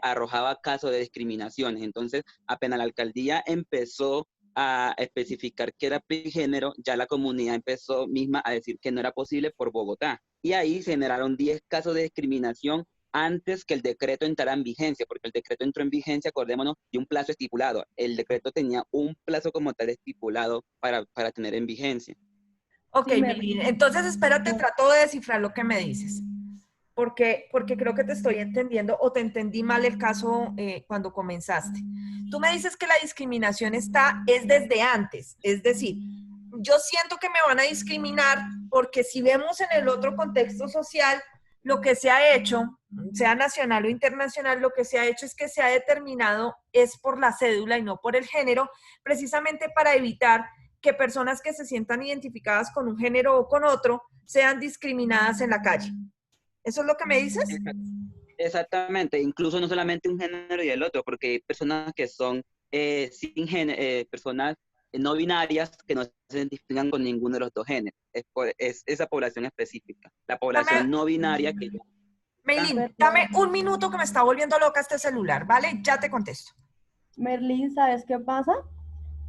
arrojaba casos de discriminaciones. Entonces, apenas la alcaldía empezó a especificar que era pico y género, ya la comunidad empezó misma a decir que no era posible por Bogotá. Y ahí se generaron 10 casos de discriminación antes que el decreto entrara en vigencia, porque el decreto entró en vigencia, acordémonos, de un plazo estipulado. El decreto tenía un plazo como tal estipulado para tener en vigencia. Ok, Melina, entonces espérate, trato de descifrar lo que me dices. Porque creo que te estoy entendiendo o te entendí mal el caso cuando comenzaste. Tú me dices que la discriminación es desde antes, es decir, yo siento que me van a discriminar porque si vemos en el otro contexto social, lo que se ha hecho, sea nacional o internacional, lo que se ha hecho es que se ha determinado es por la cédula y no por el género, precisamente para evitar que personas que se sientan identificadas con un género o con otro sean discriminadas en la calle. ¿Eso es lo que me dices? Exactamente, incluso no solamente un género y el otro, porque hay personas que son sin género, personas no binarias que no se identifican con ninguno de los dos géneros. Es esa población específica. La población no binaria que... Meilín, dame un minuto que me está volviendo loca este celular, ¿vale? Ya te contesto. Merlín, ¿sabes qué pasa?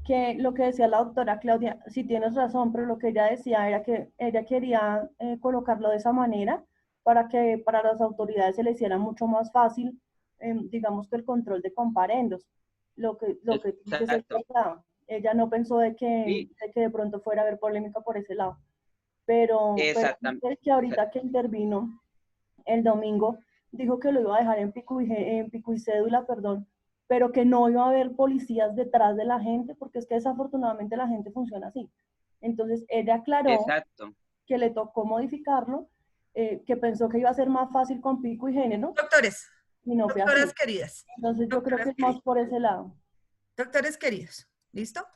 Que lo que decía la doctora Claudia, sí tienes razón, pero lo que ella decía era que ella quería colocarlo de esa manera para que para las autoridades se le hiciera mucho más fácil, digamos que el control de comparendos. Lo que dices es verdad. Ella no pensó de que de pronto fuera a haber polémica por ese lado. Pero es que ahorita que intervino el domingo, dijo que lo iba a dejar en pico y cédula, perdón, pero que no iba a haber policías detrás de la gente, porque es que desafortunadamente la gente funciona así. Entonces, ella aclaró que le tocó modificarlo, que pensó que iba a ser más fácil con pico y género. Doctores, y no fue doctoras así. queridas. Entonces, yo creo que es más por ese lado. Doctores queridos, ¿listo?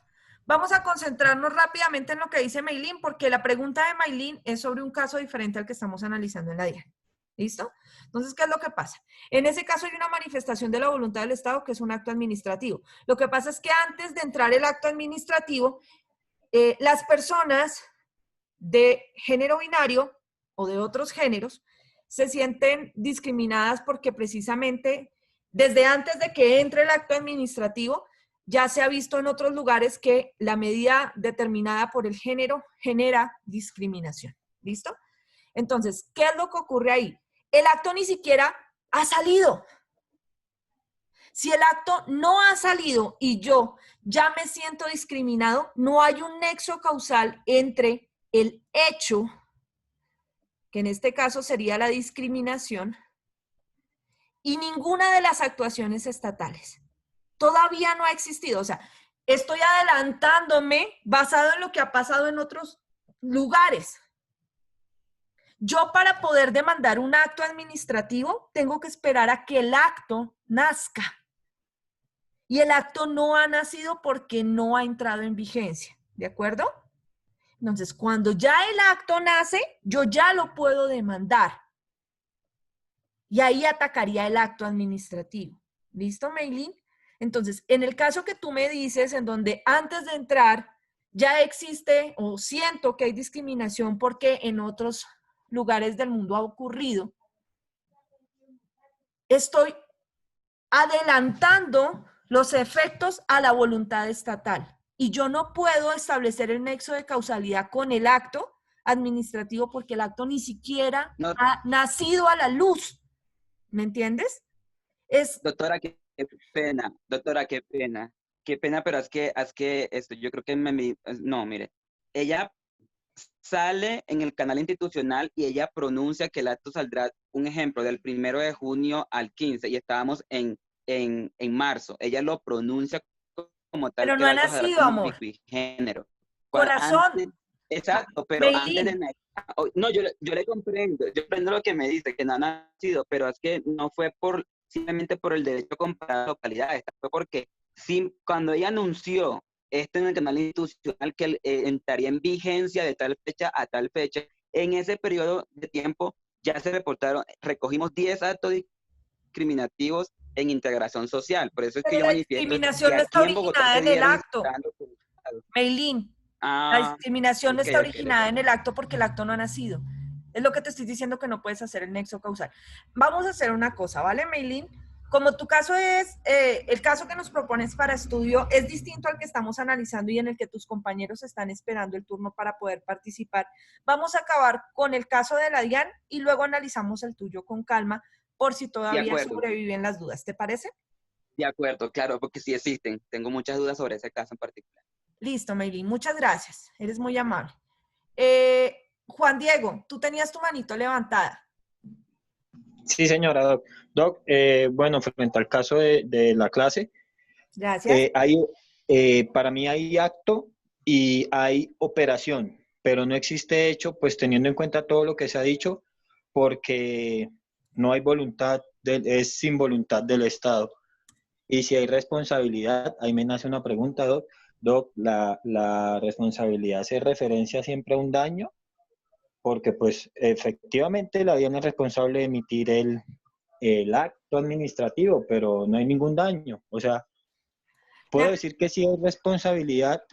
Vamos a concentrarnos rápidamente en lo que dice Meilín, porque la pregunta de Meilín es sobre un caso diferente al que estamos analizando en la DIAN. ¿Listo? Entonces, ¿qué es lo que pasa? En ese caso hay una manifestación de la voluntad del Estado que es un acto administrativo. Lo que pasa es que antes de entrar el acto administrativo, las personas de género binario o de otros géneros se sienten discriminadas porque precisamente desde antes de que entre el acto administrativo ya se ha visto en otros lugares que la medida determinada por el género genera discriminación. ¿Listo? Entonces, ¿qué es lo que ocurre ahí? El acto ni siquiera ha salido. Si el acto no ha salido y yo ya me siento discriminado, no hay un nexo causal entre el hecho, que en este caso sería la discriminación, y ninguna de las actuaciones estatales. Todavía no ha existido. O sea, estoy adelantándome basado en lo que ha pasado en otros lugares. Yo para poder demandar un acto administrativo tengo que esperar a que el acto nazca. Y el acto no ha nacido porque no ha entrado en vigencia. ¿De acuerdo? Entonces, cuando ya el acto nace, yo ya lo puedo demandar. Y ahí atacaría el acto administrativo. ¿Listo, Meilín? Entonces, en el caso que tú me dices, en donde antes de entrar ya existe o siento que hay discriminación porque en otros lugares del mundo ha ocurrido, estoy adelantando los efectos a la voluntad estatal y yo no puedo establecer el nexo de causalidad con el acto administrativo porque el acto ni siquiera ha nacido a la luz. ¿Me entiendes? Doctora, qué pena, doctora, qué pena, pero es que esto, yo creo que no, mire, ella sale en el canal institucional y ella pronuncia que el acto saldrá, un ejemplo, del 1 de junio al 15 y estábamos en marzo. Ella lo pronuncia como tal. Pero no ha nacido, amor. Género. Corazón. Antes, exacto, pero antes de... No, yo le comprendo. Yo comprendo lo que me dice, que no ha nacido, pero es que no fue simplemente por el derecho a comparar localidades. Fue porque cuando ella anunció esto en el canal institucional que entraría en vigencia de tal fecha a tal fecha, en ese periodo de tiempo ya se recogimos 10 actos discriminativos en integración social. Por eso es que yo manifiesto. La discriminación no está originada en el acto. Meilín, la discriminación no está originada en el acto porque el acto no ha nacido. Es lo que te estoy diciendo, que no puedes hacer el nexo causal. Vamos a hacer una cosa, ¿vale, Meilín? Como tu caso es, el caso que nos propones para estudio es distinto al que estamos analizando y en el que tus compañeros están esperando el turno para poder participar, vamos a acabar con el caso de la DIAN y luego analizamos el tuyo con calma por si todavía sobreviven las dudas. ¿Te parece? De acuerdo, claro, porque sí existen. Tengo muchas dudas sobre ese caso en particular. Listo, Meilín. Muchas gracias. Eres muy amable. Juan Diego, tú tenías tu manito levantada. Sí, señora Doc. Doc, bueno, frente al caso de la clase, Gracias. para mí hay acto y hay operación, pero no existe hecho, pues teniendo en cuenta todo lo que se ha dicho, porque no hay voluntad, es sin voluntad del Estado. Y si hay responsabilidad, ahí me nace una pregunta, Doc. Doc, ¿la responsabilidad hace referencia siempre a un daño? Porque pues efectivamente la DIAN es responsable de emitir el acto administrativo, pero no hay ningún daño. O sea, ¿puedo decir que sí hay responsabilidad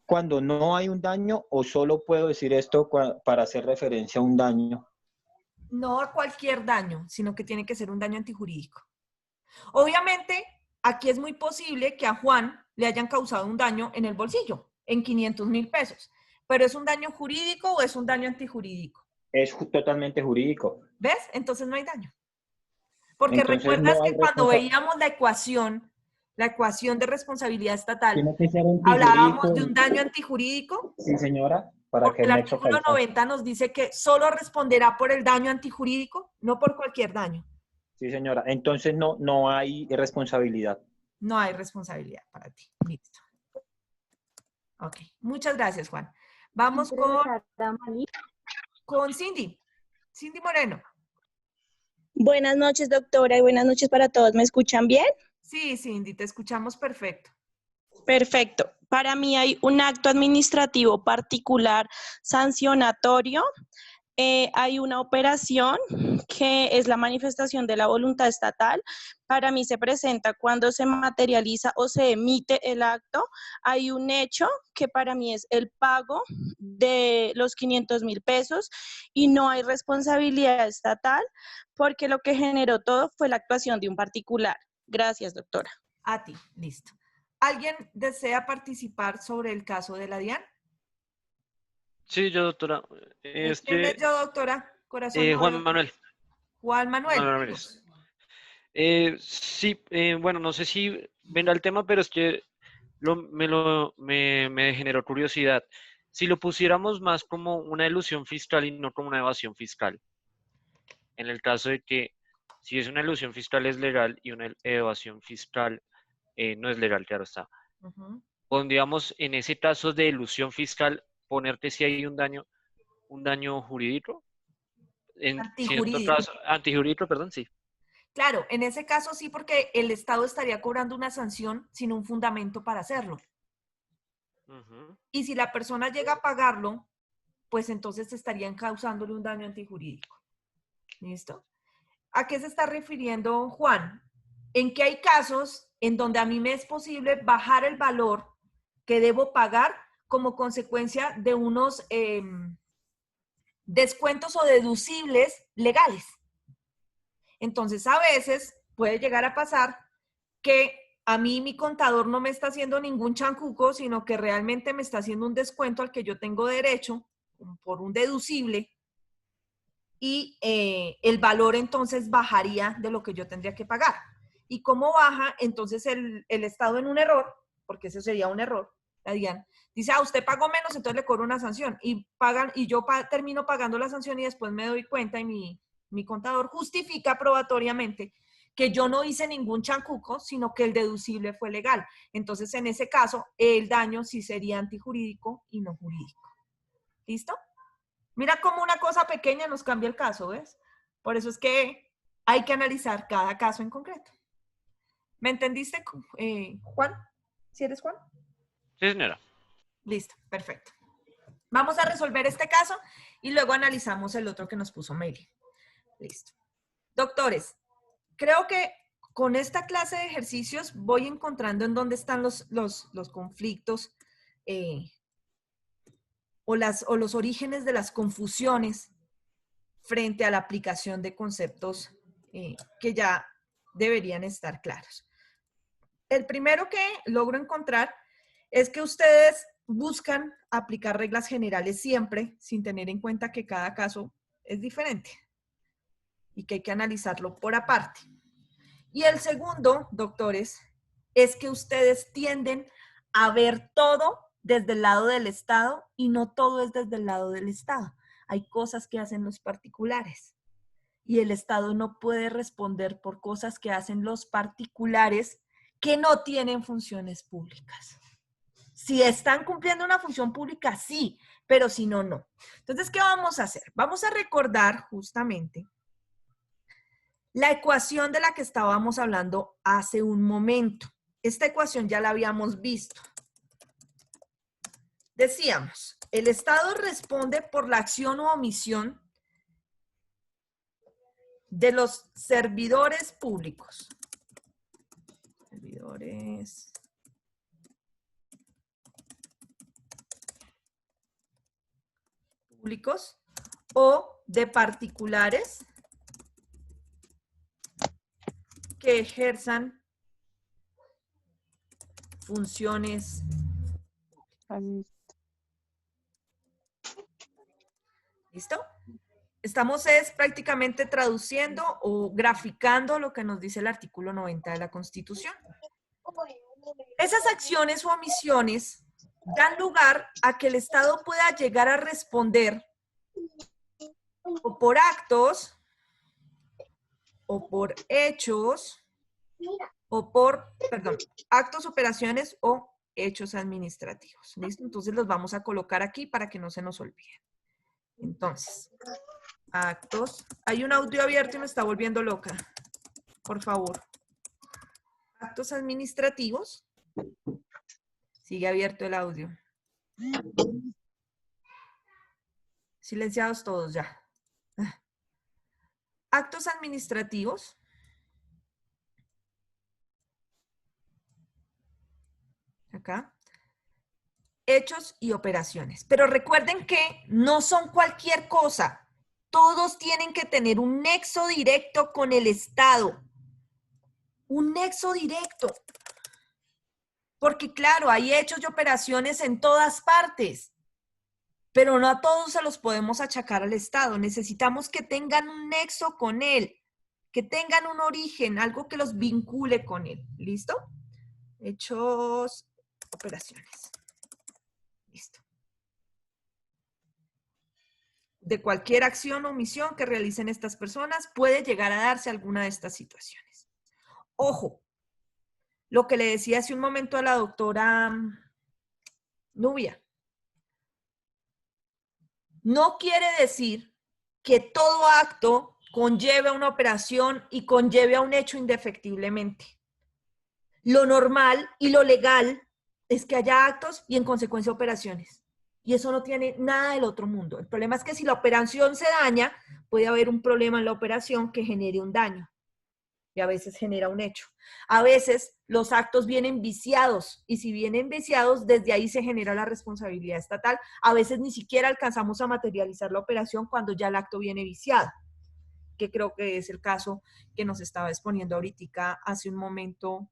cuando no hay un daño o solo puedo decir esto para hacer referencia a un daño? No a cualquier daño, sino que tiene que ser un daño antijurídico. Obviamente, aquí es muy posible que a Juan le hayan causado un daño en el bolsillo, en 500.000 pesos. ¿Pero es un daño jurídico o es un daño antijurídico? Es totalmente jurídico. ¿Ves? Entonces no hay daño. Porque Entonces, recuerdas no hay que cuando veíamos la ecuación de responsabilidad estatal, tiene que ser hablábamos antijurídico. de un daño antijurídico. Sí, señora, para Porque que el el nexo artículo causal. 90 nos dice que solo responderá por el daño antijurídico, no por cualquier daño. Sí, señora. Entonces no hay responsabilidad. No hay responsabilidad para ti. Listo. Ok. Muchas gracias, Juan. Vamos con Cindy. Cindy Moreno. Buenas noches, doctora, y buenas noches para todos. ¿Me escuchan bien? Sí, Cindy, te escuchamos perfecto. Perfecto. Para mí hay un acto administrativo particular sancionatorio. Hay una operación que es la manifestación de la voluntad estatal. Para mí se presenta cuando se materializa o se emite el acto. Hay un hecho que para mí es el pago de los 500.000 pesos y no hay responsabilidad estatal porque lo que generó todo fue la actuación de un particular. Gracias, doctora. A ti, listo. ¿Alguien desea participar sobre el caso de la DIAN? Sí, yo, doctora. ¿Quién es yo, doctora? Corazón. Juan Manuel. Juan Manuel. Juan Manuel. Sí, bueno, no sé si vendrá el tema, pero es que me generó curiosidad. Si lo pusiéramos más como una elusión fiscal y no como una evasión fiscal. En el caso de que si es una elusión fiscal es legal y una evasión fiscal no es legal, claro está. Pondríamos en ese caso de elusión fiscal ponerte si hay un daño jurídico. Antijurídico, perdón, sí. Claro, en ese caso sí, porque el Estado estaría cobrando una sanción sin un fundamento para hacerlo. Y si la persona llega a pagarlo, pues entonces estarían causándole un daño antijurídico. ¿Listo? ¿A qué se está refiriendo Juan? En que hay casos en donde a mí me es posible bajar el valor que debo pagar como consecuencia de unos descuentos o deducibles legales. Entonces, a veces puede llegar a pasar que a mí mi contador no me está haciendo ningún chancuco, sino que realmente me está haciendo un descuento al que yo tengo derecho por un deducible y el valor entonces bajaría de lo que yo tendría que pagar. ¿Y cómo baja? Entonces el Estado en un error, porque ese sería un error, la DIAN, dice, usted pagó menos, entonces le cobro una sanción. Y yo termino pagando la sanción y después me doy cuenta y mi contador justifica probatoriamente que yo no hice ningún chancuco, sino que el deducible fue legal. Entonces, en ese caso, el daño sí sería antijurídico y no jurídico. ¿Listo? Mira cómo una cosa pequeña nos cambia el caso, ¿ves? Por eso es que hay que analizar cada caso en concreto. ¿Me entendiste, Juan? ¿Sí eres Juan? Sí, señora. Listo, perfecto. Vamos a resolver este caso y luego analizamos el otro que nos puso Meli. Listo. Doctores, creo que con esta clase de ejercicios voy encontrando en dónde están los conflictos o los orígenes de las confusiones frente a la aplicación de conceptos que ya deberían estar claros. El primero que logro encontrar es que ustedes buscan aplicar reglas generales siempre sin tener en cuenta que cada caso es diferente y que hay que analizarlo por aparte. Y el segundo, doctores, es que ustedes tienden a ver todo desde el lado del Estado y no todo es desde el lado del Estado. Hay cosas que hacen los particulares y el Estado no puede responder por cosas que hacen los particulares que no tienen funciones públicas. Si están cumpliendo una función pública, sí, pero si no, no. Entonces, ¿qué vamos a hacer? Vamos a recordar justamente la ecuación de la que estábamos hablando hace un momento. Esta ecuación ya la habíamos visto. Decíamos, el Estado responde por la acción u omisión de los servidores públicos. Servidores públicos o de particulares que ejerzan funciones. ¿Listo? Estamos prácticamente traduciendo o graficando lo que nos dice el artículo 90 de la Constitución. Esas acciones o omisiones dan lugar a que el Estado pueda llegar a responder o por actos, o por hechos, o por, perdón, actos, operaciones o hechos administrativos. ¿Listo? Entonces los vamos a colocar aquí para que no se nos olviden. Entonces, actos. Hay un audio abierto y me está volviendo loca. Por favor. Actos administrativos. Sigue abierto el audio. Silenciados todos ya. Actos administrativos. Acá. Hechos y operaciones. Pero recuerden que no son cualquier cosa. Todos tienen que tener un nexo directo con el Estado. Un nexo directo. Porque claro, hay hechos y operaciones en todas partes. Pero no a todos se los podemos achacar al Estado. Necesitamos que tengan un nexo con él. Que tengan un origen, algo que los vincule con él. ¿Listo? Hechos, operaciones. Listo. De cualquier acción o omisión que realicen estas personas, puede llegar a darse alguna de estas situaciones. Ojo, lo que le decía hace un momento a la doctora Nubia. No quiere decir que todo acto conlleve a una operación y conlleve a un hecho indefectiblemente. Lo normal y lo legal es que haya actos y en consecuencia operaciones. Y eso no tiene nada del otro mundo. El problema es que si la operación se daña, puede haber un problema en la operación que genere un daño. Y a veces genera un hecho. A veces los actos vienen viciados. Y si vienen viciados, desde ahí se genera la responsabilidad estatal. A veces ni siquiera alcanzamos a materializar la operación cuando ya el acto viene viciado. Que creo que es el caso que nos estaba exponiendo ahorita hace un momento.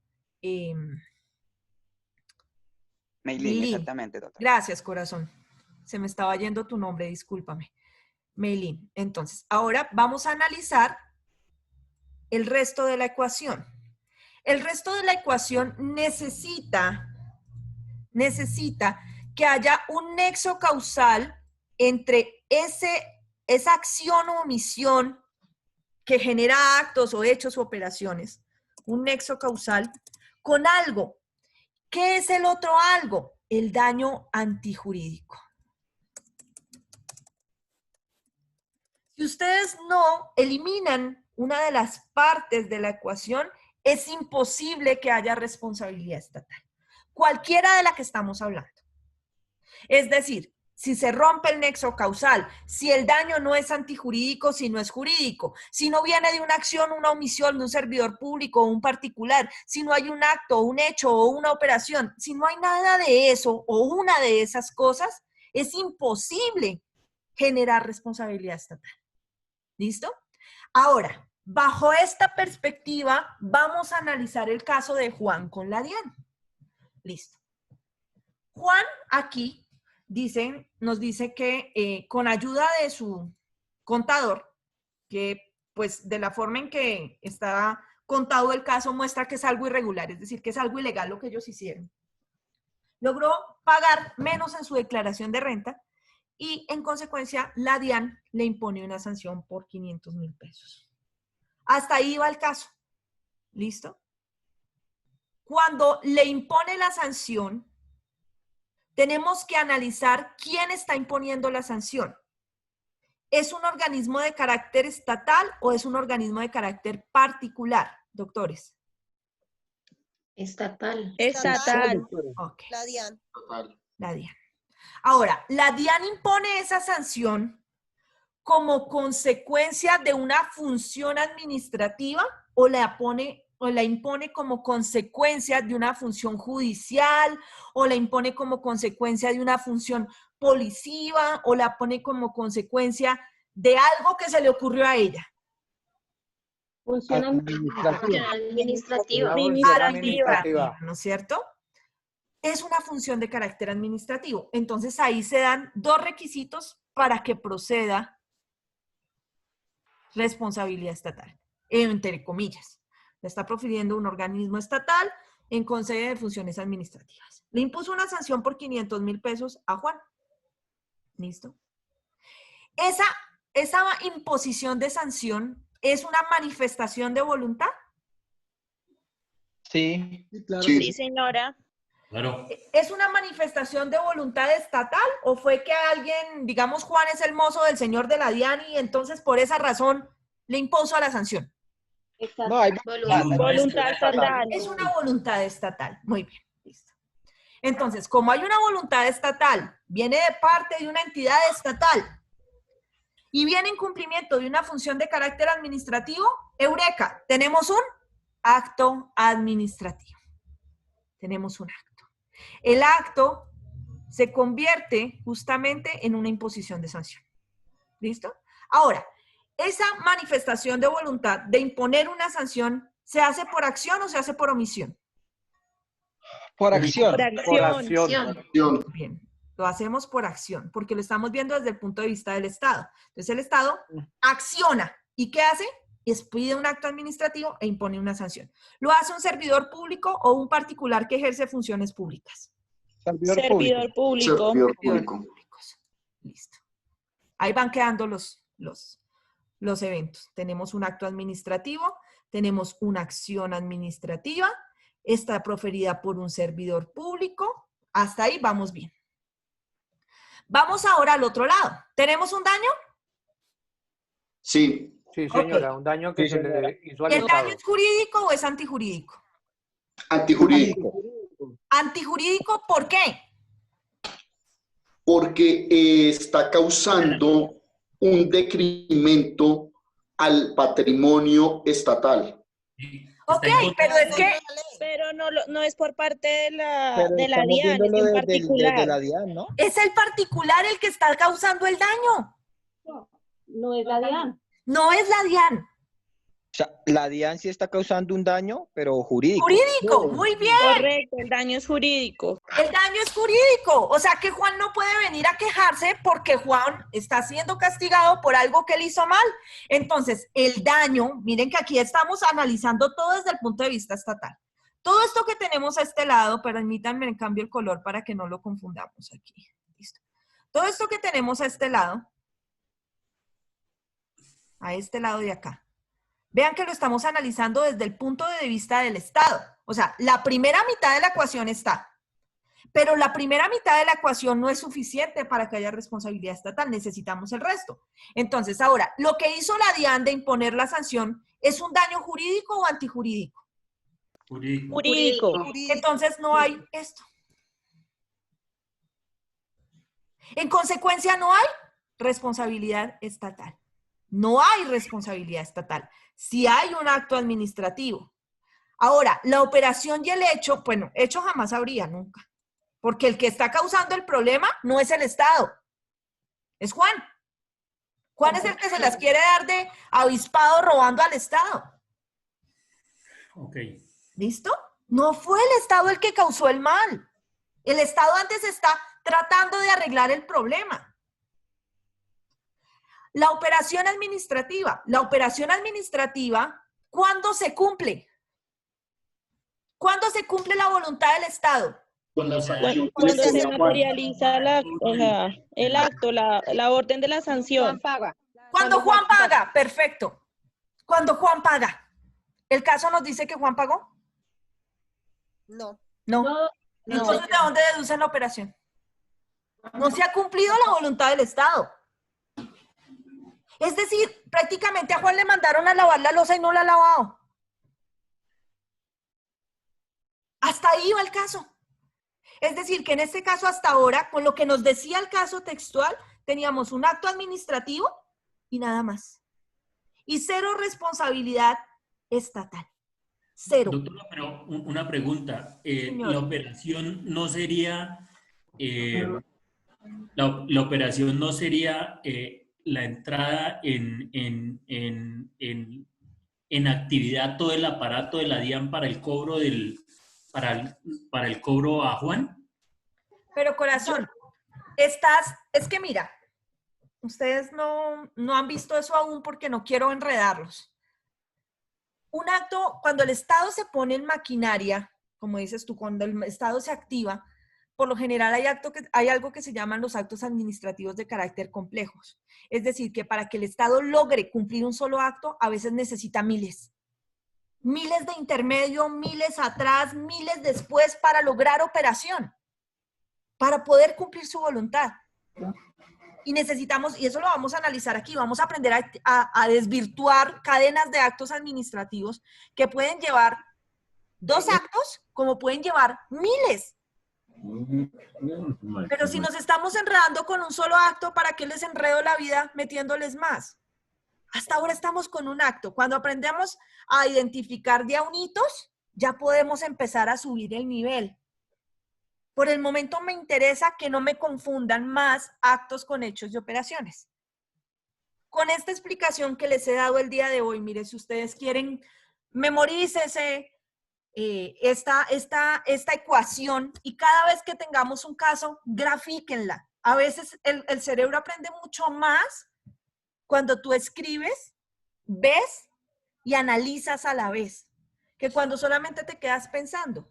Meilín, exactamente, doctor. Gracias, corazón. Se me estaba yendo tu nombre, discúlpame. Meilín. Entonces, ahora vamos a analizar el resto de la ecuación. El resto de la ecuación necesita que haya un nexo causal entre esa acción o omisión que genera actos o hechos o operaciones. Un nexo causal con algo. ¿Qué es el otro algo? El daño antijurídico. Si ustedes no eliminan una de las partes de la ecuación, es imposible que haya responsabilidad estatal. Cualquiera de la que estamos hablando. Es decir, si se rompe el nexo causal, si el daño no es antijurídico, si no es jurídico, si no viene de una acción, una omisión de un servidor público o un particular, si no hay un acto, un hecho o una operación, si no hay nada de eso o una de esas cosas, es imposible generar responsabilidad estatal. ¿Listo? Ahora, bajo esta perspectiva, vamos a analizar el caso de Juan con la DIAN. Listo. Juan aquí nos dice que con ayuda de su contador, que pues de la forma en que está contado el caso muestra que es algo irregular, es decir, que es algo ilegal lo que ellos hicieron. logró pagar menos en su declaración de renta y en consecuencia la DIAN le impone una sanción por 500.000 pesos. Hasta ahí va el caso. ¿Listo? Cuando le impone la sanción, tenemos que analizar quién está imponiendo la sanción. ¿Es un organismo de carácter estatal o es un organismo de carácter particular, doctores? Estatal. Estatal. Ok. La DIAN. La DIAN. Ahora, la DIAN impone esa sanción como consecuencia de una función administrativa o la impone como consecuencia de una función judicial o la impone como consecuencia de una función policiva o la pone como consecuencia de algo que se le ocurrió a ella. Función administrativa. Administrativa, ¿no es cierto? Es una función de carácter administrativo. Entonces ahí se dan dos requisitos para que proceda responsabilidad estatal, entre comillas. La está profiriendo un organismo estatal en conceder de funciones administrativas. Le impuso una sanción por 500.000 pesos a Juan. ¿Listo? Esa imposición de sanción es una manifestación de voluntad. Sí. Claro. Sí, señora. Claro. ¿Es una manifestación de voluntad estatal o fue que alguien, digamos, Juan es el mozo del señor de la DIAN y entonces por esa razón le impuso la sanción? No, hay voluntad estatal. Es una voluntad estatal. Muy bien, listo. Entonces, como hay una voluntad estatal, viene de parte de una entidad estatal y viene en cumplimiento de una función de carácter administrativo, ¡eureka! Tenemos un acto administrativo. Tenemos un acto. El acto se convierte justamente en una imposición de sanción. ¿Listo? Ahora, esa manifestación de voluntad de imponer una sanción, ¿se hace por acción o se hace por omisión? Por acción. Por acción. Bien, lo hacemos por acción, porque lo estamos viendo desde el punto de vista del Estado. Entonces el Estado acciona. ¿Y qué hace? Pide un acto administrativo e impone una sanción. ¿Lo hace un servidor público o un particular que ejerce funciones públicas? Servidor público. Listo. Ahí van quedando los eventos. Tenemos un acto administrativo, tenemos una acción administrativa, está proferida por un servidor público. Hasta ahí vamos bien. Vamos ahora al otro lado. ¿Tenemos un daño? Sí. Sí, señora, un daño que se le hizo al ¿El Estado. daño es jurídico o es antijurídico? Antijurídico. ¿Antijurídico por qué? Porque está causando un decremento al patrimonio estatal. Ok, pero es que... Pero no es por parte de la estamos DIAN, es viendo en lo particular. de la DIAN, ¿no? Es el particular el que está causando el daño. No es la DIAN. No es la DIAN. O sea, la DIAN sí está causando un daño, pero jurídico. Jurídico, muy bien. Correcto, el daño es jurídico. El daño es jurídico. O sea que Juan no puede venir a quejarse porque Juan está siendo castigado por algo que él hizo mal. Entonces, el daño, miren que aquí estamos analizando todo desde el punto de vista estatal. Todo esto que tenemos a este lado, permítanme en cambio el color para que no lo confundamos aquí. Listo. Todo esto que tenemos a este lado de acá. Vean que lo estamos analizando desde el punto de vista del Estado. O sea, la primera mitad de la ecuación está. Pero la primera mitad de la ecuación no es suficiente para que haya responsabilidad estatal. Necesitamos el resto. Entonces, ahora, lo que hizo la DIAN de imponer la sanción, ¿es un daño jurídico o antijurídico? Jurídico. Entonces, no hay esto. En consecuencia, no hay responsabilidad estatal. No hay responsabilidad estatal. Sí hay un acto administrativo. Ahora, la operación y el hecho, bueno, hecho jamás habría, nunca. Porque el que está causando el problema no es el Estado. Es Juan. Juan es el que se las quiere dar de avispado robando al Estado. Ok. ¿Listo? No fue el Estado el que causó el mal. El Estado antes está tratando de arreglar el problema. La operación administrativa. La operación administrativa, ¿cuándo se cumple? ¿Cuándo se cumple la voluntad del Estado? Con la sanción. Cuando se materializa el acto, la orden de la sanción. Cuando Juan paga, perfecto. Cuando Juan paga. ¿El caso nos dice que Juan pagó? No. No. Entonces, ¿de dónde deducen la operación? No se ha cumplido la voluntad del Estado. Es decir, prácticamente a Juan le mandaron a lavar la loza y no la ha lavado. Hasta ahí va el caso. Es decir, que en este caso hasta ahora, con lo que nos decía el caso textual, teníamos un acto administrativo y nada más. Y cero responsabilidad estatal. Cero. Doctora, pero una pregunta. La operación no sería... la operación no sería la entrada en actividad todo el aparato de la DIAN para el cobro para el cobro a Juan. Pero corazón, es que mira, ustedes no han visto eso aún porque no quiero enredarlos. Un acto, cuando el Estado se pone en maquinaria, como dices tú, cuando el Estado se activa, por lo general hay algo que se llaman los actos administrativos de carácter complejos. Es decir, que para que el Estado logre cumplir un solo acto, a veces necesita miles. Miles de intermedio, miles atrás, miles después para lograr operación, para poder cumplir su voluntad. Y necesitamos, y eso lo vamos a analizar aquí, vamos a aprender a desvirtuar cadenas de actos administrativos que pueden llevar 2 actos, como pueden llevar miles. Pero si nos estamos enredando con un solo acto, ¿para qué les enredo la vida metiéndoles más? Hasta ahora estamos con un acto. Cuando aprendemos a identificar de a unitos, ya podemos empezar a subir el nivel. Por el momento me interesa que no me confundan más actos con hechos y operaciones. Con esta explicación que les he dado el día de hoy, mire, si ustedes quieren, memorícese esta ecuación y cada vez que tengamos un caso, grafíquenla. A veces el cerebro aprende mucho más cuando tú escribes, ves y analizas a la vez, que cuando solamente te quedas pensando.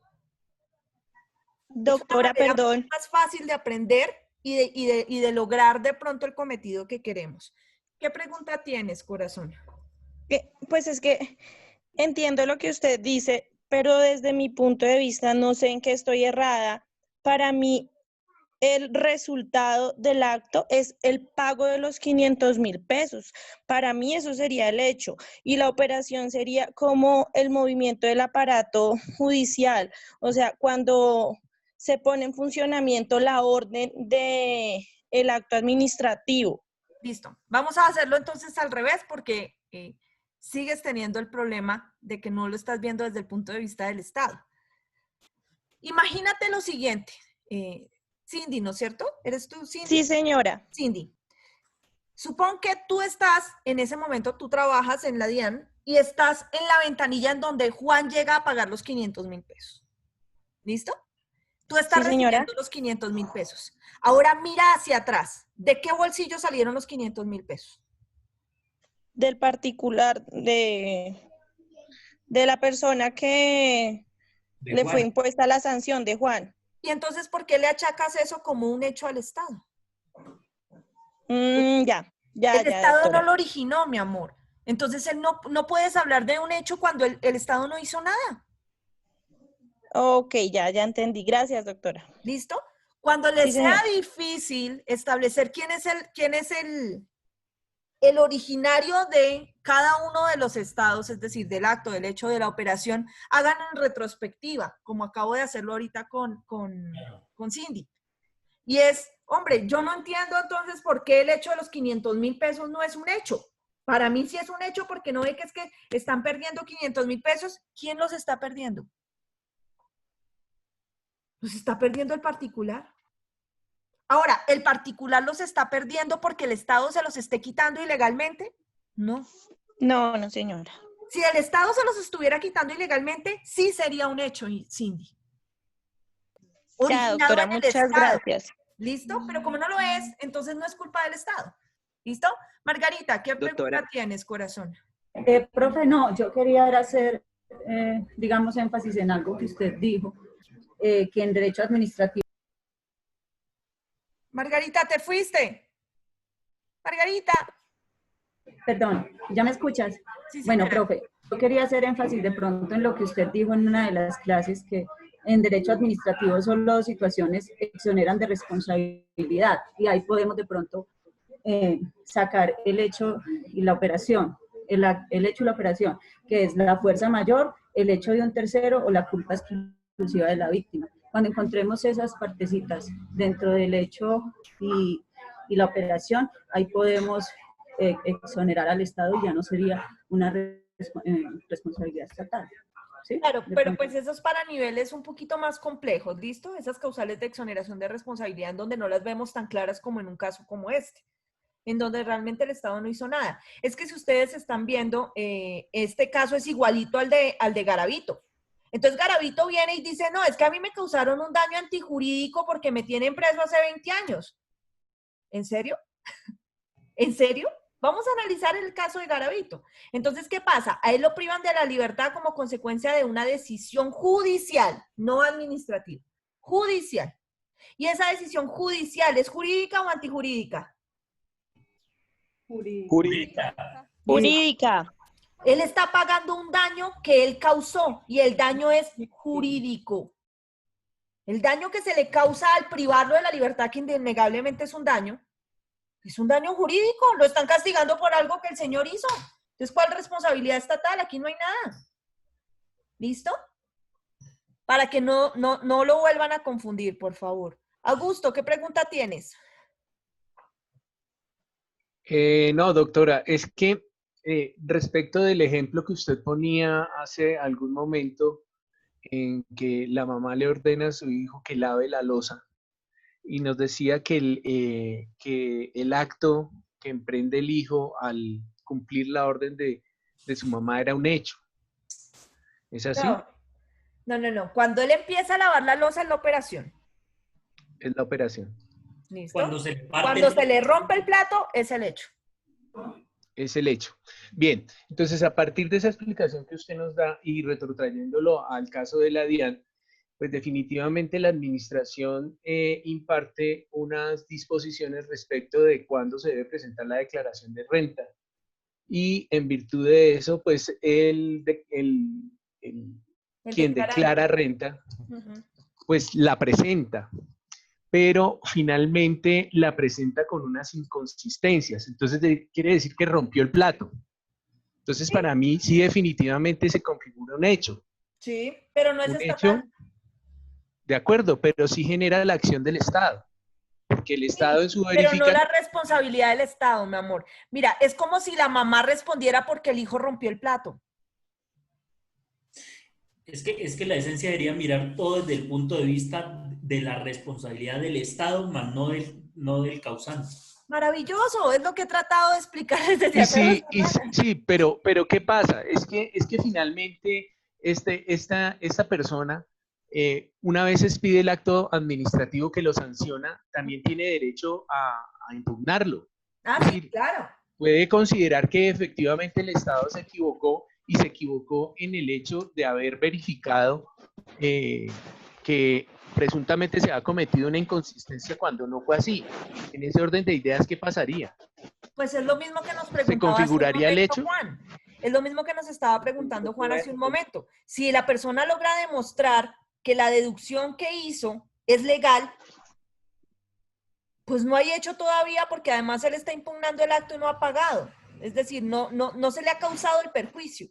Doctora, perdón. Es más fácil de aprender y de lograr de pronto el cometido que queremos. ¿Qué pregunta tienes, corazón? Pues es que entiendo lo que usted dice, pero desde mi punto de vista no sé en qué estoy errada. Para mí, el resultado del acto es el pago de los 500.000 pesos. Para mí eso sería el hecho. Y la operación sería como el movimiento del aparato judicial. O sea, cuando se pone en funcionamiento la orden del acto administrativo. Listo. Vamos a hacerlo entonces al revés porque sigues teniendo el problema de que no lo estás viendo desde el punto de vista del Estado. Imagínate lo siguiente. Cindy, ¿no es cierto? ¿Eres tú, Cindy? Sí, señora. Cindy, supón que tú estás, en ese momento tú trabajas en la DIAN y estás en la ventanilla en donde Juan llega a pagar los 500.000 pesos. ¿Listo? Tú estás recibiendo los 500.000 pesos. Ahora mira hacia atrás. ¿De qué bolsillo salieron los 500.000 pesos? Del particular, de la persona que le fue impuesta la sanción, de Juan. ¿Y entonces por qué le achacas eso como un hecho al Estado? El Estado doctora. no lo originó, mi amor. Entonces él no puedes hablar de un hecho cuando el Estado no hizo nada. Ok, ya entendí. Gracias, doctora. ¿Listo? Cuando les sea difícil establecer quién es el originario de cada uno de los estados, es decir, del acto, del hecho, de la operación, hagan en retrospectiva, como acabo de hacerlo ahorita con Cindy. Y es, hombre, yo no entiendo entonces por qué el hecho de los 500.000 pesos no es un hecho. Para mí sí es un hecho porque no ve que es que están perdiendo 500.000 pesos. ¿Quién los está perdiendo? ¿Los está perdiendo el particular? Ahora, ¿el particular los está perdiendo porque el Estado se los esté quitando ilegalmente? No. No, señora. Si el Estado se los estuviera quitando ilegalmente, sí sería un hecho, Cindy. Ya, doctora, muchas gracias. ¿Listo? Pero como no lo es, entonces no es culpa del Estado. ¿Listo? Margarita, ¿qué pregunta tienes, corazón? Profe, no, yo quería hacer, digamos, énfasis en algo que usted dijo. que en derecho administrativo. Margarita, ¿te fuiste? Margarita. Perdón, ¿ya me escuchas? Sí, bueno, señora. profe, yo quería hacer énfasis de pronto en lo que usted dijo en una de las clases, que en derecho administrativo solo situaciones exoneran de responsabilidad, y ahí podemos de pronto sacar el hecho y la operación, el hecho y la operación, que es la fuerza mayor, el hecho de un tercero o la culpa exclusiva de la víctima. Cuando encontremos esas partecitas dentro del hecho y la operación, ahí podemos exonerar al Estado y ya no sería una responsabilidad estatal. ¿Sí? Claro, pero pues eso es para niveles un poquito más complejos, ¿listo? Esas causales de exoneración de responsabilidad en donde no las vemos tan claras como en un caso como este, en donde realmente el Estado no hizo nada. Es que si ustedes están viendo, este caso es igualito al de Garavito. Entonces Garavito viene y dice, no, es que a mí me causaron un daño antijurídico porque me tienen preso hace 20 años. ¿En serio? ¿En serio? Vamos a analizar el caso de Garavito. Entonces, ¿qué pasa? A él lo privan de la libertad como consecuencia de una decisión judicial, no administrativa, judicial. ¿Y esa decisión judicial es jurídica o antijurídica? Jurídica. Jurídica. Él está pagando un daño que él causó y el daño es jurídico. El daño que se le causa al privarlo de la libertad, que innegablemente es un daño jurídico. Lo están castigando por algo que el señor hizo. Entonces, ¿cuál responsabilidad estatal? Aquí no hay nada. ¿Listo? Para que no lo vuelvan a confundir, por favor. Augusto, ¿qué pregunta tienes? No, doctora, es que respecto del ejemplo que usted ponía hace algún momento, en que la mamá le ordena a su hijo que lave la loza, y nos decía que el acto que emprende el hijo al cumplir la orden de su mamá era un hecho. ¿Es así? No. Cuando él empieza a lavar la loza es la operación. Es la operación. ¿Listo? Cuando se le rompe el plato, es el hecho. Es el hecho. Bien, entonces a partir de esa explicación que usted nos da y retrotrayéndolo al caso de la DIAN, pues definitivamente la administración imparte unas disposiciones respecto de cuándo se debe presentar la declaración de renta. Y en virtud de eso, pues quien declara renta, pues la presenta, pero finalmente la presenta con unas inconsistencias. Entonces quiere decir que rompió el plato. Entonces para mí sí definitivamente se configura un hecho. Sí, pero no es estatal. De acuerdo, pero sí genera la acción del Estado. Porque el Estado en su verificación... Pero no la responsabilidad del Estado, mi amor. Mira, es como si la mamá respondiera porque el hijo rompió el plato. Es que la esencia debería mirar todo desde el punto de vista de la responsabilidad del Estado, más no del causante. Maravilloso, es lo que he tratado de explicar desde hace Sí, pero ¿qué pasa? Es que finalmente esta persona, una vez expide el acto administrativo que lo sanciona, también tiene derecho a impugnarlo. Sí, claro. Puede considerar que efectivamente el Estado se equivocó y se equivocó en el hecho de haber verificado que presuntamente se ha cometido una inconsistencia cuando no fue así. En ese orden de ideas, ¿qué pasaría? Pues es lo mismo que nos preguntaba ¿Se configuraría el hecho? Juan. Es lo mismo que nos estaba preguntando Juan hace un momento. Si la persona logra demostrar que la deducción que hizo es legal, pues no hay hecho todavía, porque además él está impugnando el acto y no ha pagado. Es decir, no se le ha causado el perjuicio.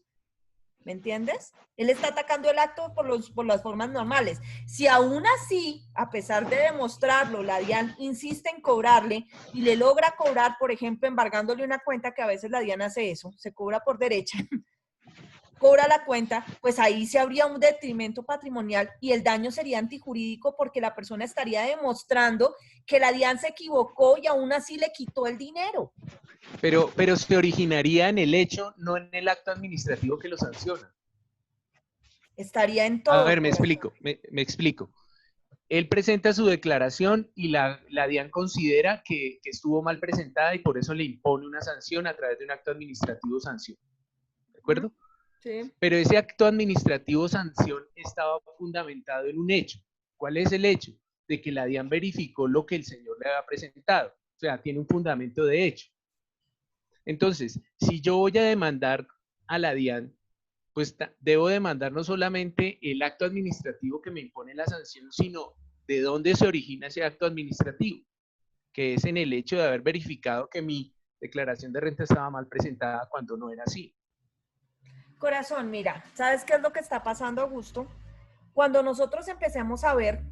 ¿Me entiendes? Él está atacando el acto por las formas normales. Si aún así, a pesar de demostrarlo, la DIAN insiste en cobrarle y le logra cobrar, por ejemplo, embargándole una cuenta, que a veces la DIAN hace eso, se cobra por derecha, cobra la cuenta, pues ahí se habría un detrimento patrimonial y el daño sería antijurídico, porque la persona estaría demostrando que la DIAN se equivocó y aún así le quitó el dinero. Pero se originaría en el hecho, no en el acto administrativo que lo sanciona. Estaría en todo. A ver, me explico. Él presenta su declaración y la DIAN considera que estuvo mal presentada y por eso le impone una sanción a través de un acto administrativo sanción. ¿De acuerdo? Sí. Pero ese acto administrativo sanción estaba fundamentado en un hecho. ¿Cuál es el hecho? De que la DIAN verificó lo que el señor le había presentado. O sea, tiene un fundamento de hecho. Entonces, si yo voy a demandar a la DIAN, pues debo demandar no solamente el acto administrativo que me impone la sanción, sino de dónde se origina ese acto administrativo, que es en el hecho de haber verificado que mi declaración de renta estaba mal presentada cuando no era así. Corazón, mira, ¿sabes qué es lo que está pasando, Augusto? Cuando nosotros empecemos a ver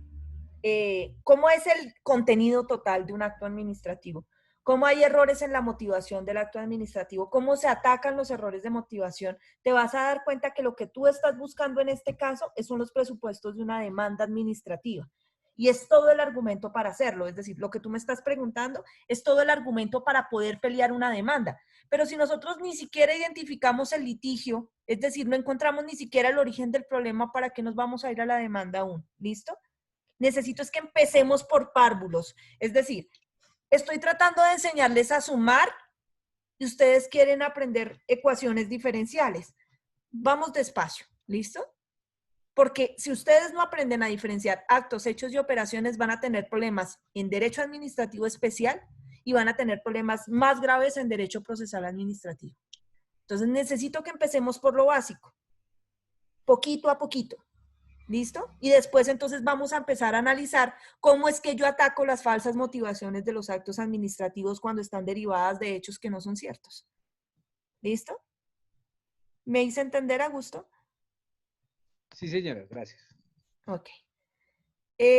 cómo es el contenido total de un acto administrativo, cómo hay errores en la motivación del acto administrativo, cómo se atacan los errores de motivación, te vas a dar cuenta que lo que tú estás buscando en este caso son los presupuestos de una demanda administrativa. Y es todo el argumento para hacerlo. Es decir, lo que tú me estás preguntando es todo el argumento para poder pelear una demanda. Pero si nosotros ni siquiera identificamos el litigio, es decir, no encontramos ni siquiera el origen del problema, ¿para qué nos vamos a ir a la demanda aún? ¿Listo? Necesito es que empecemos por párvulos. Es decir, estoy tratando de enseñarles a sumar y ustedes quieren aprender ecuaciones diferenciales. Vamos despacio, ¿listo? Porque si ustedes no aprenden a diferenciar actos, hechos y operaciones, van a tener problemas en derecho administrativo especial y van a tener problemas más graves en derecho procesal administrativo. Entonces necesito que empecemos por lo básico, poquito a poquito. ¿Listo? Y después entonces vamos a empezar a analizar cómo es que yo ataco las falsas motivaciones de los actos administrativos cuando están derivadas de hechos que no son ciertos. ¿Listo? ¿Me hice entender, Augusto? Sí, señora, gracias. Ok.